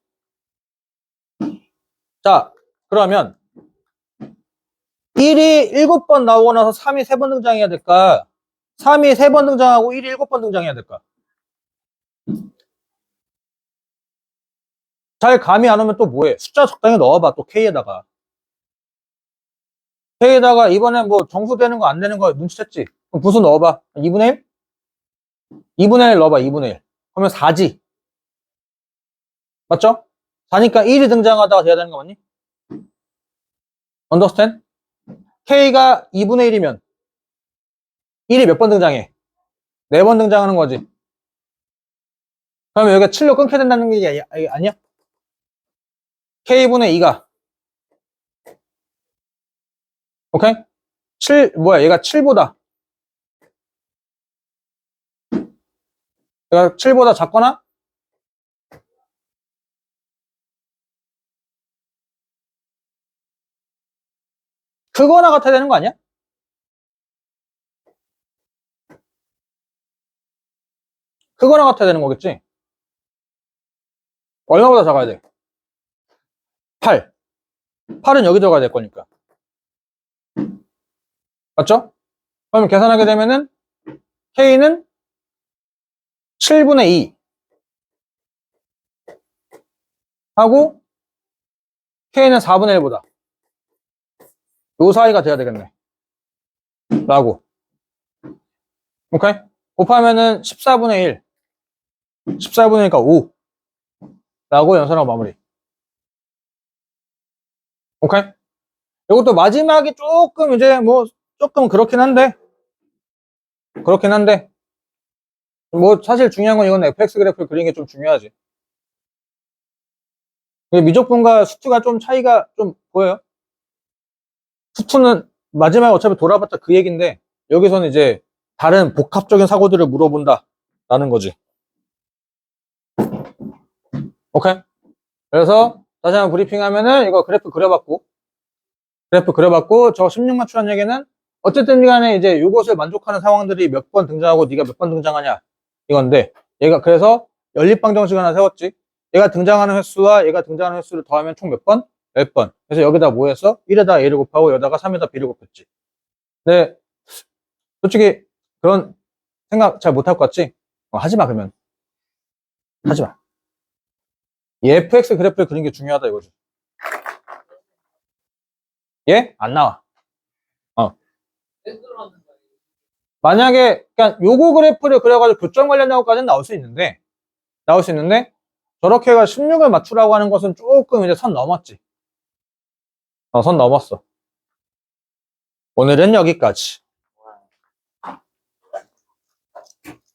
자, 그러면 1이 7번 나오고 나서 3이 3번 등장해야 될까? 3이 3번 등장하고 1이 7번 등장해야 될까? 잘 감이 안 오면 또 뭐해? 숫자 적당히 넣어봐, 또 K에다가. K에다가 이번에 뭐 정수 되는 거 안 되는 거 눈치챘지? 그럼 부수 넣어봐. 2분의 1? 2분의 1 넣어봐, 2분의 1. 그러면 4지. 맞죠? 4니까 1이 등장하다가 돼야 되는 거 맞니? understand? K가 2분의 1이면 1이 몇 번 등장해? 4번 등장하는 거지. 그러면 여기가 7로 끊게 된다는 게 아니야? K분의 2가 오케이? 7 뭐야 얘가 7보다 작거나 크거나 같아야 되는 거 아니야? 크거나 같아야 되는 거겠지? 얼마보다 작아야 돼? 8. 8은 여기 들어가야 될 거니까. 맞죠? 그러면 계산하게 되면은 K는 7분의 2 하고 K는 4분의 1보다 요 사이가 돼야 되겠네. 라고. 오케이? 곱하면은 14분의 1. 14분의 1이니까 5. 라고 연산하고 마무리. 오케이? 이것도 마지막이 조금 이제 뭐 조금 그렇긴 한데 뭐 사실 중요한 건 이건 fx 그래프를 그리는 게 좀 중요하지. 미적분과 수투가 좀 차이가 좀 보여요. 수투는 마지막에 어차피 돌아봤자 그 얘기인데 여기서는 이제 다른 복합적인 사고들을 물어본다 라는 거지. 오케이? 그래서 다시 한번 브리핑하면은 이거 그래프 그려봤고 저 16 맞추라는 얘기는 어쨌든 간에 이제 요것을 만족하는 상황들이 몇 번 등장하고 네가 몇 번 등장하냐 이건데 얘가 그래서 연립방정식 하나 세웠지. 얘가 등장하는 횟수와 얘가 등장하는 횟수를 더하면 총 몇 번? 10번. 그래서 여기다 뭐 했어? 1에다 a를 곱하고 여기다가 3에다 b를 곱했지. 근데 솔직히 그런 생각 잘 못할 것 같지? 하지마 그러면. 하지마. 이 fx 그래프를 그리는 게 중요하다 이거지. 예? 안 나와. 만약에 그러니까 요거 그래프를 그려가지고 교점 관련된 것까지는 나올 수 있는데 저렇게 해가 16을 맞추라고 하는 것은 조금 이제 선 넘었지. 선 넘었어. 오늘은 여기까지.